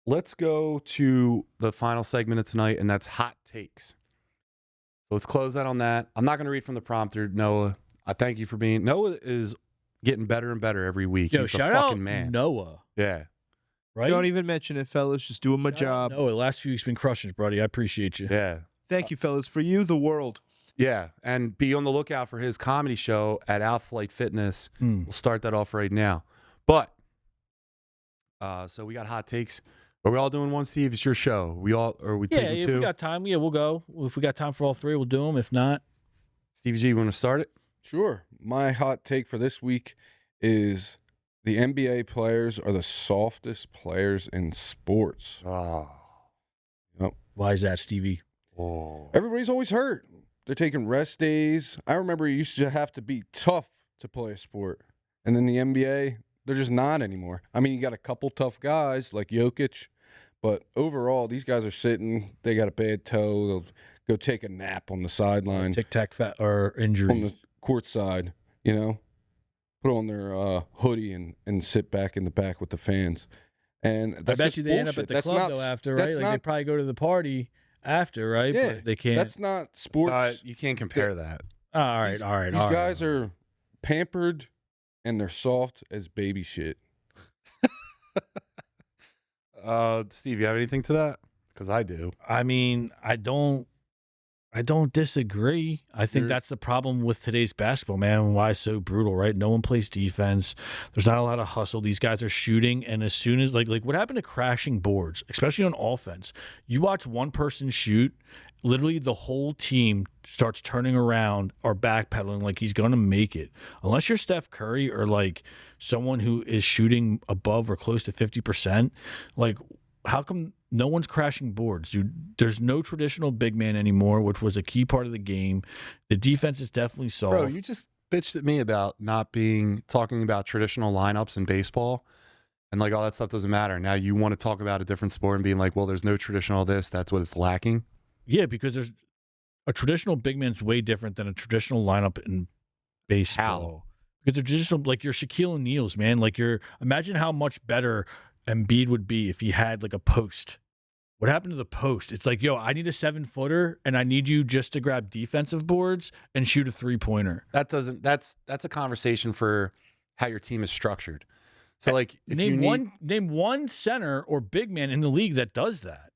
let's go to the final segment of tonight, and that's hot takes. So let's close out on that. I'm not going to read from the prompter, Noah. I thank you for being. Noah is getting better and better every week. Yo, He's the shout fucking out man. Noah, Yeah. right? Don't even mention it, fellas. Just doing my Shout out job. Noah, the last few weeks been crushing it, buddy. I appreciate you. Yeah. Thank you, fellas. For you, the world. Yeah, and be on the lookout for his comedy show at Outflight Fitness. Hmm. We'll start that off right now. But so we got hot takes. Are we all doing one, Steve? It's your show. Are we Yeah, taking if two? we got time, yeah, we'll go. If we got time for all 3, we'll do them. If not, Stevie G, you want to start it? Sure. My hot take for this week is the NBA players are the softest players in sports. Oh. why is that, Stevie? Everybody's always hurt. They're taking rest days. I remember you used to have to be tough to play a sport. And then the NBA, they're just not anymore. I mean, you got a couple tough guys like Jokic, but overall, these guys are sitting. They got a bad toe. They'll go take a nap on the sideline, Tic Tac fat or on injuries. the court side, put on their hoodie and sit back in the back with the fans. And I that's bet just you they end up bullshit. at the club though after, right? That's Like they not, probably go to the party after, right? Yeah, But they can't. that's not sports. You can't compare that. all right, these- all right. These all right. guys are pampered and they're soft as baby shit. Steve, you have anything to that? Because I do. I mean, I don't disagree. I think You're- that's the problem with today's basketball, man. Why it's so brutal, right? No one plays defense. There's not a lot of hustle. These guys are shooting, and as soon as like what happened to crashing boards, especially on offense? You watch one person shoot, literally the whole team starts turning around or backpedaling like he's gonna make it. Unless you're Steph Curry or like someone who is shooting above or close to 50%, like how come no one's crashing boards, dude? There's no traditional big man anymore, which was a key part of the game. The defense is definitely soft. Bro, you just bitched at me about not talking about traditional lineups in baseball and like all that stuff doesn't matter. Now you want to talk about a different sport and being like, well, there's no traditional this. That's what it's lacking. Yeah, because there's a traditional big man's way different than a traditional lineup in baseball. Because they're traditional, like your Shaquille O'Neal's, man. Like imagine how much better Embiid would be if he had like a post. What happened to the post? It's like, yo, I need a 7-footer and I need you just to grab defensive boards and shoot a 3-pointer. That's a conversation for how your team is structured. So like, if you name one center or big man in the league that does that.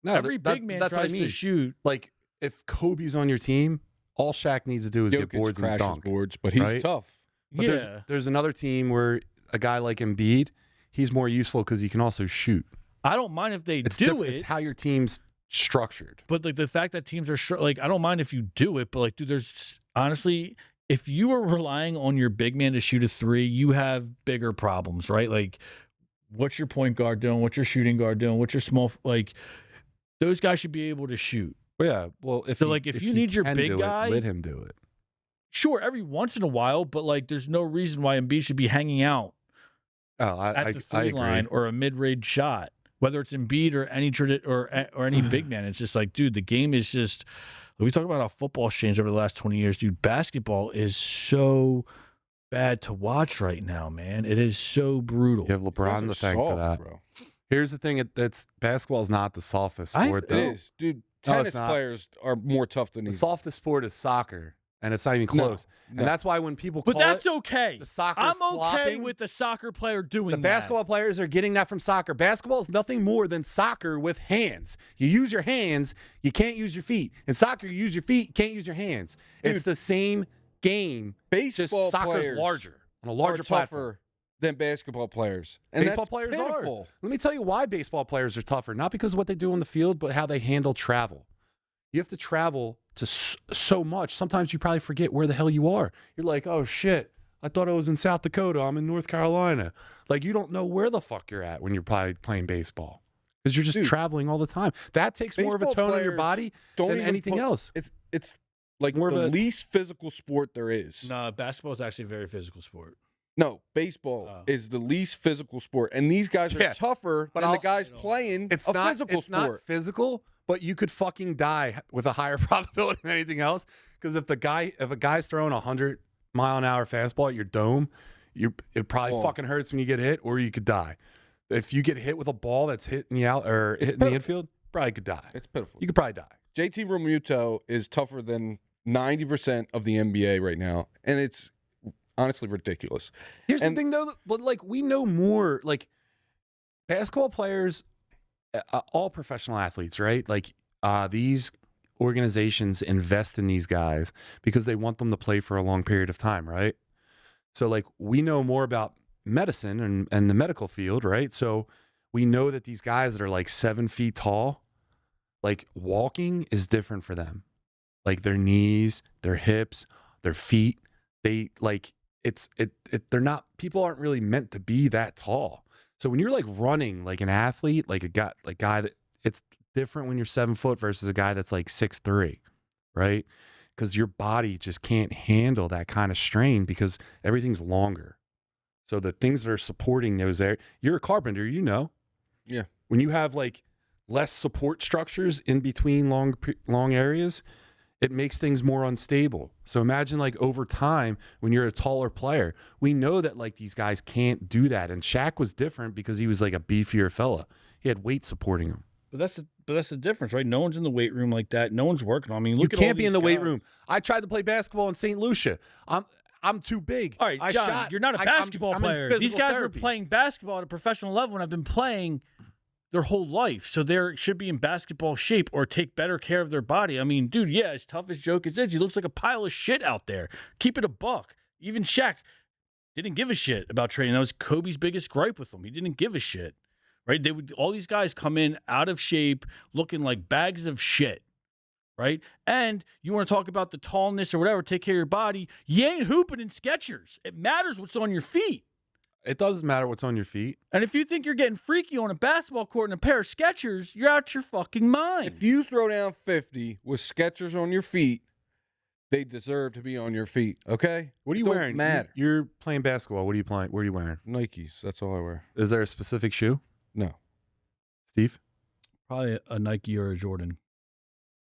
no, Every big man that's what I tries mean. to shoot. Like, if Kobe's on your team, all Shaq needs to do is get Jokic boards and crashes dunk. boards, but he's right? tough. But there's another team where a guy like Embiid, he's more useful because he can also shoot. I don't mind if they It's do different. it. It's how your team's structured. But like the fact that teams are like, I don't mind if you do it, but like, dude, there's honestly, if you are relying on your big man to shoot a three, you have bigger problems, right? Like, what's your point guard doing? What's your shooting guard doing? What's your small, like, those guys should be able to shoot. Yeah. Well, if if you need your can big do guy, let him do it. Sure, every once in a while, but like, there's no reason why Embiid should be hanging out Oh, at the three line or a mid-range shot, whether it's Embiid or any big man. It's just like, dude, the game is just. We talk about how football's changed over the last 20 years, dude. Basketball is so bad to watch right now, man. It is so brutal. You have LeBron to thank for that. Bro. Here's the thing: that's basketball is not the softest sport. It though. is, dude. No, Tennis it's not. players are more tough than The these. softest sport is soccer, and it's not even close. No. And that's why when people But call that's it okay. the soccer I'm okay flopping, with the soccer player doing the that. basketball players are getting that from soccer. Basketball is nothing more than soccer with hands. You use your hands, you can't use your feet. In soccer, you use your feet, you can't use your hands. It's the same game. Baseball just soccer's players larger on a are larger platform. tougher than basketball players. And Baseball that's players pitiful. are. Let me tell you why baseball players are tougher. Not because of what they do on the field, but how they handle travel. You have to travel to so much. Sometimes you probably forget where the hell you are. You're like, oh, shit. I thought I was in South Dakota. I'm in North Carolina. Like, you don't know where the fuck you're at when you're probably playing baseball because you're just traveling all the time. That takes more of a Baseball tone on your players body don't than even anything put- else. It's like More of the a- least physical sport there is. No, basketball is actually a very physical sport. No, baseball Oh. is the least physical sport, and these guys are Yeah, tougher but than the I'll- guys playing It's a not physical it's sport. not physical, but you could fucking die with a higher probability than anything else. Because if a guy's throwing 100-mile-an-hour fastball at your dome, it probably Well- fucking hurts when you get hit, or you could die. If you get hit with a ball that's hitting you out or hitting the pitiful. infield, probably could die. It's pitiful. You could probably die. JT Realmuto is tougher than 90% of the NBA right now, and it's honestly ridiculous. Here's And- the thing, though. But like, we know more. Like, basketball players, all professional athletes, right? Like, these organizations invest in these guys because they want them to play for a long period of time, right? So, like, we know more about medicine and the medical field, right? So, we know that these guys that are like 7 feet tall, like, walking is different for them. Like, their knees, their hips, their feet, they like. They're not, people aren't really meant to be that tall. So when you're like running like an athlete, like a guy that, it's different when you're 7 foot versus a guy that's like 6'3", right? Because your body just can't handle that kind of strain because everything's longer. So the things that are supporting those there, you're a carpenter, you know. Yeah. When you have like less support structures in between long areas, it makes things more unstable. So imagine like over time when you're a taller player, we know that like these guys can't do that. And Shaq was different because he was like a beefier fella. He had weight supporting him. But that's the difference, right? No one's in the weight room like that. No one's working on. I mean, You look at all can't be in the these weight guys. room. I tried to play basketball in St. Lucia. I'm too big. All right, I John, shot. you're not a basketball I'm in player. These physical guys therapy. are playing basketball at a professional level and have been playing their whole life. So they should be in basketball shape or take better care of their body. I mean, dude, yeah, as tough as Jokic is, he looks like a pile of shit out there. Keep it a buck. Even Shaq didn't give a shit about training. That was Kobe's biggest gripe with him. He didn't give a shit, right? All these guys come in out of shape, looking like bags of shit, right? And you want to talk about the tallness or whatever, take care of your body. You ain't hooping in Skechers. It matters what's on your feet. It doesn't matter what's on your feet. And if you think you're getting freaky on a basketball court in a pair of Skechers, you're out your fucking mind. If you throw down 50 with Skechers on your feet, they deserve to be on your feet, okay? What are you Don't wearing? matter. You're playing basketball. What are you playing? What are you wearing? Nikes, that's all I wear. Is there a specific shoe? No. Steve? Probably a Nike or a Jordan.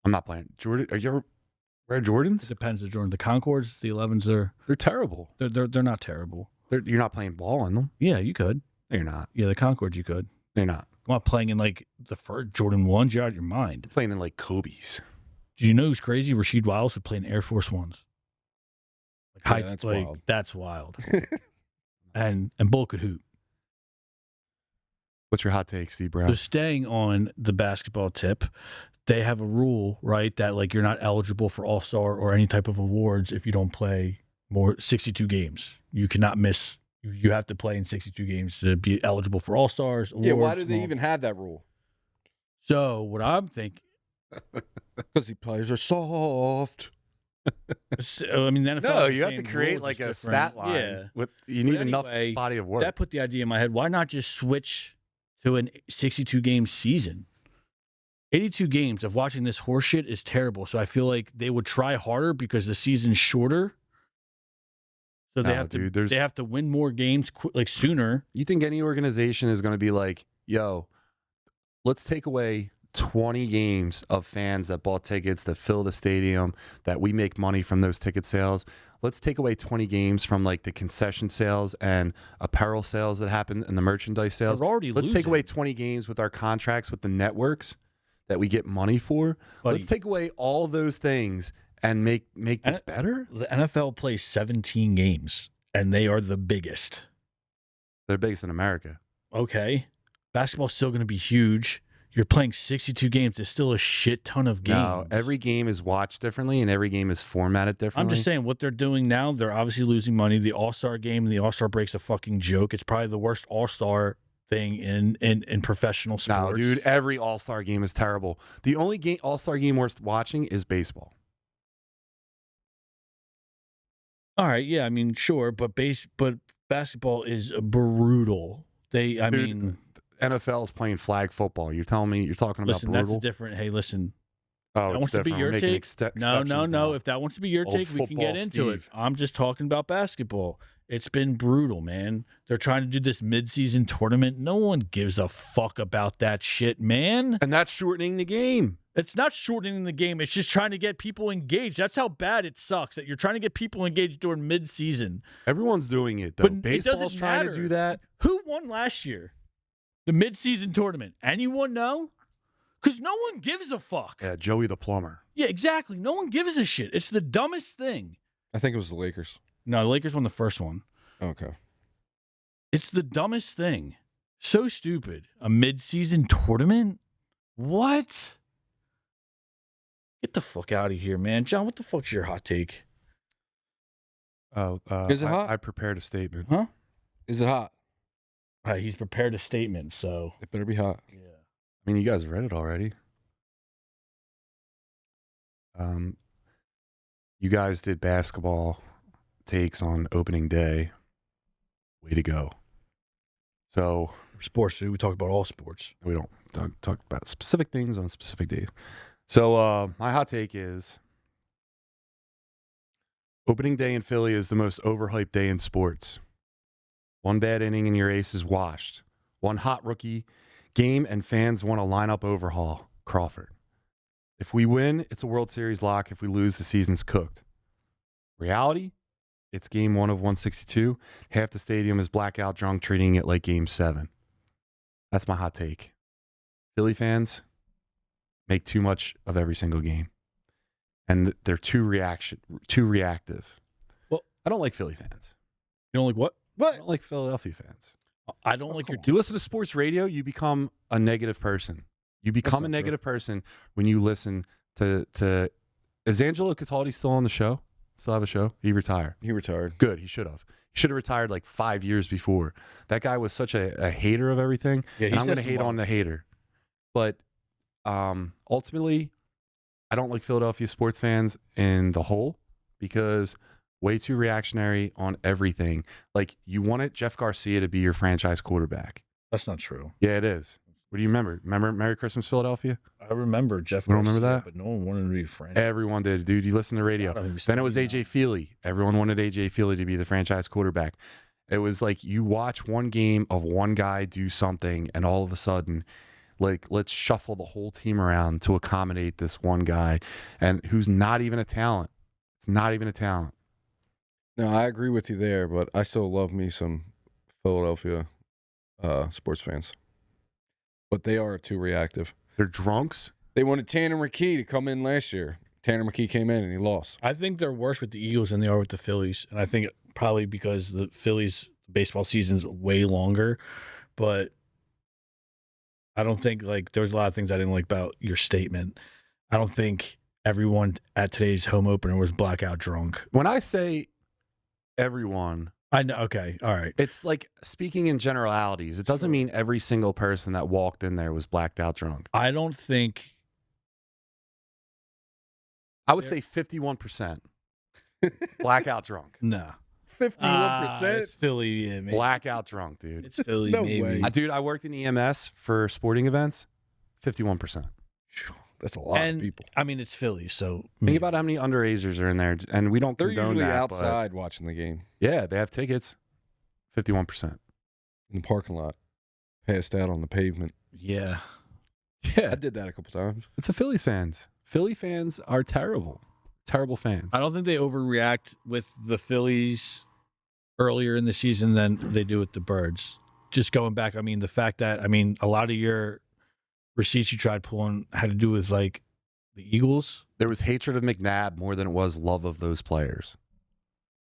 I'm not playing. Jordan? Are you wear It Jordans? depends. The Jordan, the Concords, the 11s, They're terrible. they're not terrible. You're not playing ball in them. Yeah, you could. No, you're not. Yeah, the Concords you could. No, you're not. I'm not playing in like the first Jordan 1s. You're out of your mind. You're playing in like Kobe's. Do you know who's crazy? Rasheed Wallace would play in Air Force Ones. Like Yeah, that's wild. That's wild. and Bull could hoop. What's your hot take, Steve Brown? So staying on the basketball tip, they have a rule, right, that like you're not eligible for All-Star or any type of awards if you don't play more 62 games. You cannot miss. You have to play in 62 games to be eligible for All-Stars. Yeah, why awards, do they even have that rule? So what I'm thinking, Because the players are soft. I mean, the NFL No, has the you have to same create rules, like it's a different. stat line. Yeah. You need enough anyway, body of work. That put the idea in my head. Why not just switch to an 62 game season? 82 games of watching this horseshit is terrible. So I feel like they would try harder because the season's shorter. So they No, have to dude, they have to win more games like sooner. You think any organization is going to be like, yo, let's take away 20 games of fans that bought tickets that fill the stadium, that we make money from those ticket sales. Let's take away 20 games from like the concession sales and apparel sales that happen and the merchandise sales. They're already Let's losing. take away 20 games with our contracts with the networks that we get money for. Buddy. Let's take away all those things and make this better. The NFL plays 17 games, and they are the biggest. They're biggest in America. Okay. Basketball's still going to be huge. You're playing 62 games. There's still a shit ton of games. No, every game is watched differently and every game is formatted differently. I'm just saying what they're doing now, they're obviously losing money. The All-Star game and the All-Star break's a fucking joke. It's probably the worst All-Star thing in professional sports. No, dude, every All-Star game is terrible. The only game All-Star game worth watching is baseball. All right, yeah, I mean, sure, but basketball is brutal. I Dude, mean, NFL is playing flag football. You're telling me you're talking about listen, brutal? that's a different. Hey, listen, Oh, that it's wants to be different. your We're making take. No. exceptions now. If that wants to be your Old take, we can get football into it. Steve. I'm just talking about basketball. It's been brutal, man. They're trying to do this midseason tournament. No one gives a fuck about that shit, man. And that's shortening the game. It's not shortening the game. It's just trying to get people engaged. That's how bad it sucks that you're trying to get people engaged during midseason. Everyone's doing it, though. But it Baseball's doesn't trying to matter. do that. Who won last year? The midseason tournament. Anyone know? Because no one gives a fuck. Yeah, Joey the plumber. Yeah, exactly. No one gives a shit. It's the dumbest thing. I think it was the Lakers. No, the Lakers won the first one. Okay. It's the dumbest thing. So stupid. A midseason tournament? What? Get the fuck out of here, man. John, what the fuck's your hot take? Oh, Is it hot? I prepared a statement. Huh? Is it hot? He's prepared a statement, so. It better be hot. Yeah. I mean, you guys read it already. You guys did basketball takes on opening day. Way to go. So Sports, dude. We talk about all sports. we don't talk about specific things on specific days. So my hot take is opening day in Philly is the most overhyped day in sports. One bad inning and your ace is washed. One hot rookie game and fans want a lineup overhaul. Crawford. If we win, it's a World Series lock. If we lose, the season's cooked. Reality, it's game 1 of 162. Half the stadium is blackout drunk, treating it like game 7. That's my hot take. Philly fans make too much of every single game. And they're too reactive. Well, I don't like Philly fans. You don't like what? I don't like Philadelphia fans. I don't like your. You listen to sports radio, you become a negative person. You become a not negative person when you listen to. Is Angelo Cataldi still on the show? Still have a show? He retired. He retired. Good. He should have. He should have retired like 5 years before. That guy was such a hater of everything. Yeah, and I'm going to hate on the hater. But ultimately, I don't like Philadelphia sports fans in the whole because way too reactionary on everything. Like, you wanted Jeff Garcia to be your franchise quarterback. That's not true. Yeah, it is. What do you remember? Remember Merry Christmas, Philadelphia? I remember Jeff. You don't remember Garcia, that? But no one wanted to be friends. Everyone did, dude. You listen to radio. Then it was A.J. Feely. Everyone wanted A.J. Feely to be the franchise quarterback. It was like you watch one game of one guy do something, and all of a sudden, like, let's shuffle the whole team around to accommodate this one guy, and who's not even a talent. It's not even a talent. No, I agree with you there, but I still love me some Philadelphia sports fans. But they are too reactive. They're drunks. They wanted Tanner McKee to come in last year. Tanner McKee came in and he lost. I think they're worse with the Eagles than they are with the Phillies, and I think probably because the Phillies baseball season's way longer. But I don't think there's a lot of things I didn't like about your statement. I don't think everyone at today's home opener was blackout drunk. When I say everyone, I know. Okay, all right. it's like speaking in generalities. It doesn't mean every single person that walked in there was blacked out drunk. I don't think. I would say 51% blackout drunk. No. 51%. It's Philly, yeah, maybe. Blackout drunk, dude. It's Philly, No maybe. way. Dude, I worked in EMS for sporting events. 51%. That's a lot of people. I mean, it's Philly, so Think about how many underagers are in there, and we don't They're condone usually that. but outside watching the game yeah, they have tickets. 51%. in the parking lot, passed out on the pavement. yeah. Yeah, I did that a couple times. it's the Phillies fans. Philly fans are terrible. Terrible fans. I don't think they overreact with the Phillies earlier in the season than they do with the Birds. Just going back, I mean, the fact that, a lot of your receipts you tried pulling had to do with, the Eagles. There was hatred of McNabb more than it was love of those players.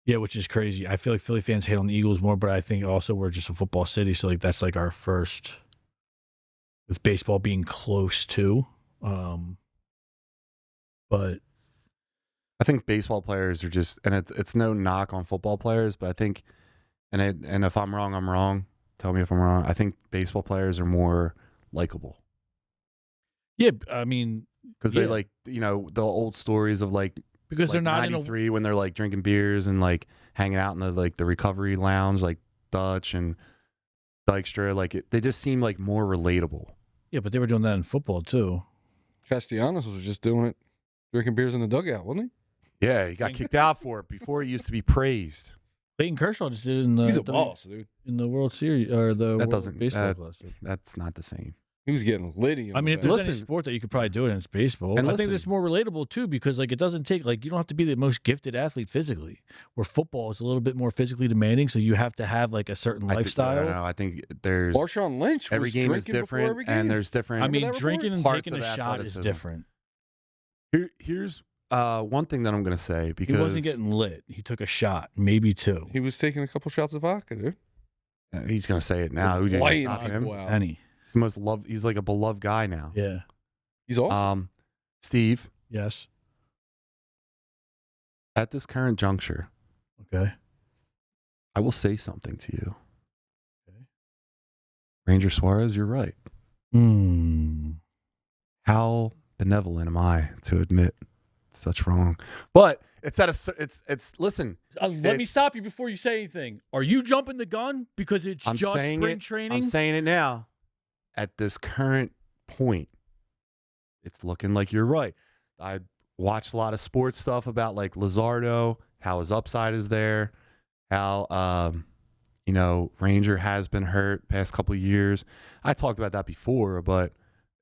Yeah, which is crazy. I feel like Philly fans hate on the Eagles more, but I think also we're just a football city, so, that's, our first, with baseball being close to. But I think baseball players are just, and it's no knock on football players, but I think, and if I'm wrong, I'm wrong. Tell me if I'm wrong. I think baseball players are more likable yeah, because Yeah. they the old stories of because they're not in a 93 when they're drinking beers and hanging out in the recovery lounge like Dutch and Dykstra. They just seem more relatable. yeah, but they were doing that in football too. Castellanos was just doing it, drinking beers in the dugout, wasn't Yeah, he got kicked out for it before he used to be praised. Clayton Kershaw just did it in the he? He's a boss, dude. in the World Series or the World doesn't- Baseball Classic. That's not the same. He was getting litty. If there's Listen- any sport that you could probably do it in, it's baseball. And I think listen- it's more relatable too because it doesn't take you don't have to be the most gifted athlete physically. Where football is a little bit more physically demanding, so you have to have a certain lifestyle. No, I think there's Marshawn Lynch. every was game is drinking before different, every game. and there's different. that drinking and Parts taking a of shot is athleticism. different. Here's one thing that I'm going to say because He wasn't getting lit. He took a shot, maybe two. He was taking a couple shots of vodka, dude. he's going to say it now. Who did Lighting stop people him? out. Penny. He's the most loved. He's a beloved guy now. Yeah. He's off. Steve, Yes. at this current juncture, Okay. I will say something to you. Okay. Ranger Suarez, you're right. How benevolent am I to admit such wrong? But it's at a. It's listen. Let me It's- stop you before you say anything. Are you jumping the gun because it's I'm just saying spring it. training? I'm saying it now. At this current point, it's looking like you're right. I watched a lot of sports stuff about Luzardo, how his upside is there, how Ranger has been hurt past couple of years. I talked about that before, but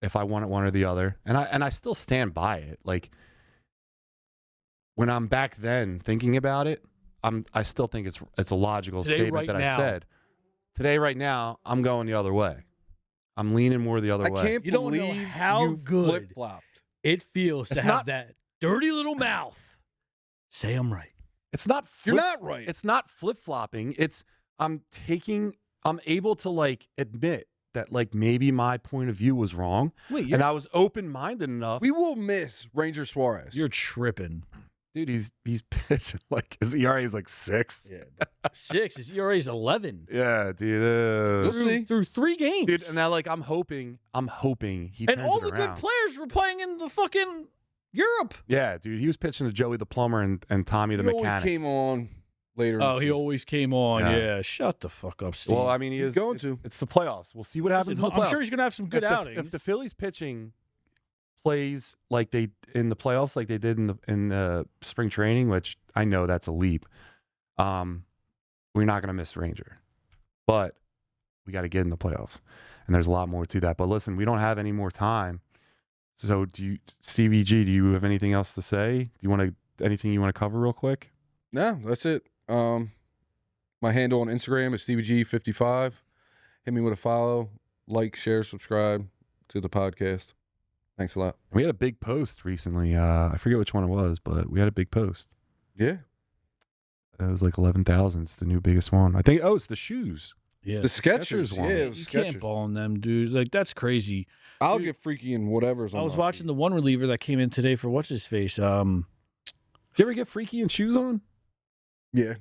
if I wanted one or the other, and I still stand by it. When I'm back then thinking about it, I still think it's a logical Today, statement right that now. I said. Today, right now, I'm going the other way. I'm leaning more the other I way. can't You don't know believe how you good- flip-flopped. It feels It's to have not- that dirty little mouth. Say I'm right. It's not. You're not right. It's not flip flopping. It's I'm able to admit that maybe my point of view was wrong, Wait, and I was open minded enough. We will miss Ranger Suarez. you're tripping. Dude, he's pitching his ERA is 6. Yeah. 6. His ERA is 11. Yeah, dude. You'll see. Through 3 games. Dude, and now I'm hoping he And turns all it the around. good players were playing in the fucking Europe. Yeah, dude, he was pitching to Joey the plumber and Tommy the He always mechanic. came on later. in Oh, the he season. always came on. Yeah. Yeah. Shut the fuck up, Steve. Well, I mean, He's going to. It's the playoffs. We'll see what happens in the playoffs. I'm sure he's going to have some good outings. If the Phillies pitching plays like they in the playoffs, like they did in the spring training, which I know that's a leap, we're not going to miss Ranger, but we got to get in the playoffs, and there's a lot more to that. But listen, we don't have any more time. So, Stevie G, do you have anything else to say? Anything you want to cover real quick? No, that's it. My handle on Instagram is StevieG55. Hit me with a follow, like, share, subscribe to the podcast. Thanks a lot. We had a big post recently. I forget which one it was, but we had a big post. Yeah. It was 11,000. It's the new biggest one. I think. Oh, it's the shoes. Yeah. The Skechers Skechers one. one. Yeah, it You was can't Skechers. ball on them, dude. Like, that's crazy. I'll Dude, get freaky in whatever's on I was my watching feet. the one reliever that came in today for what's his face. Do you ever get freaky in shoes on? Yeah.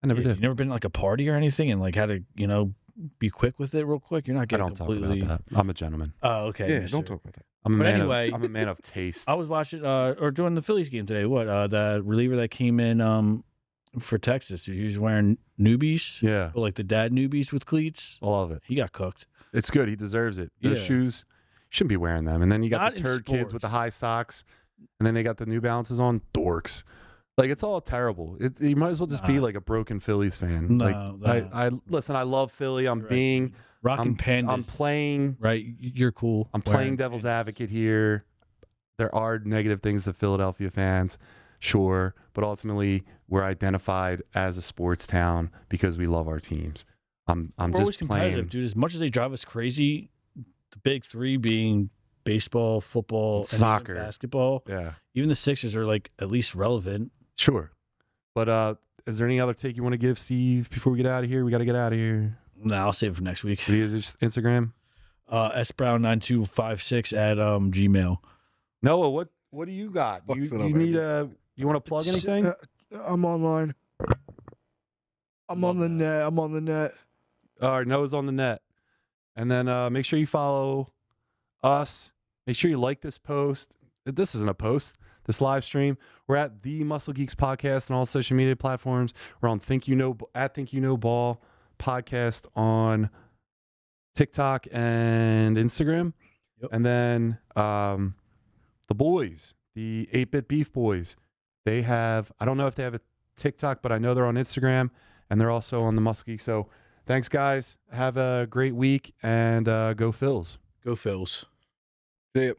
I never You did. never been to, like, a party or anything and like had to, be quick with it real quick. You're not I getting don't completely. talk about that. I'm a gentleman. Oh, okay. Yeah, mister. don't talk about that. I'm a But man anyway- of. I'm a man of taste. I was watching or doing the Phillies game today. What the reliever that came in for Texas? He was wearing newbies, Yeah, but like the dad newbies with cleats. I love it. He got cooked. It's good. He deserves it. Those Yeah. shoes shouldn't be wearing them. And then you got Not the in turd kids with the sports. high socks, and then they got the New Balances on. Dorks. Like, it's all terrible. You might as well just be Nah. like a broken Phillies fan. No, like no. I listen. I love Philly. I'm Right. being. Rocking pandas. I'm playing. right. You're cool. I'm wearing playing devil's pandas. advocate here. There are negative things to Philadelphia fans, sure, but ultimately we're identified as a sports town because we love our teams. I'm We're always just competitive, playing. dude. As much as they drive us crazy, the big three being baseball, football, and Soccer. basketball. Yeah, Even the Sixers are like at least relevant. sure. But is there any other take you want to give, Steve, before we get out of here? We got to get out of here. No, I'll save it for next week. What is your Instagram? sbrown9256 at Gmail. Noah, what do you got? You Fucks it up need every you want to plug anything? I'm online. I'm on the net. I'm on the net. All right, Noah's on the net. And then make sure you follow us. Make sure you like this post. This isn't a post, this live stream. We're at the Muscle Geeks Podcast on all social media platforms. We're on Think You Know Ball Podcast on TikTok and Instagram. Yep. And then the boys, the 8-Bit Beef Boys, they have, I don't know if they have a TikTok, but I know they're on Instagram, and they're also on the Muscle Geek. So thanks, guys. Have a great week, and go Phils. Go Phils. See ya.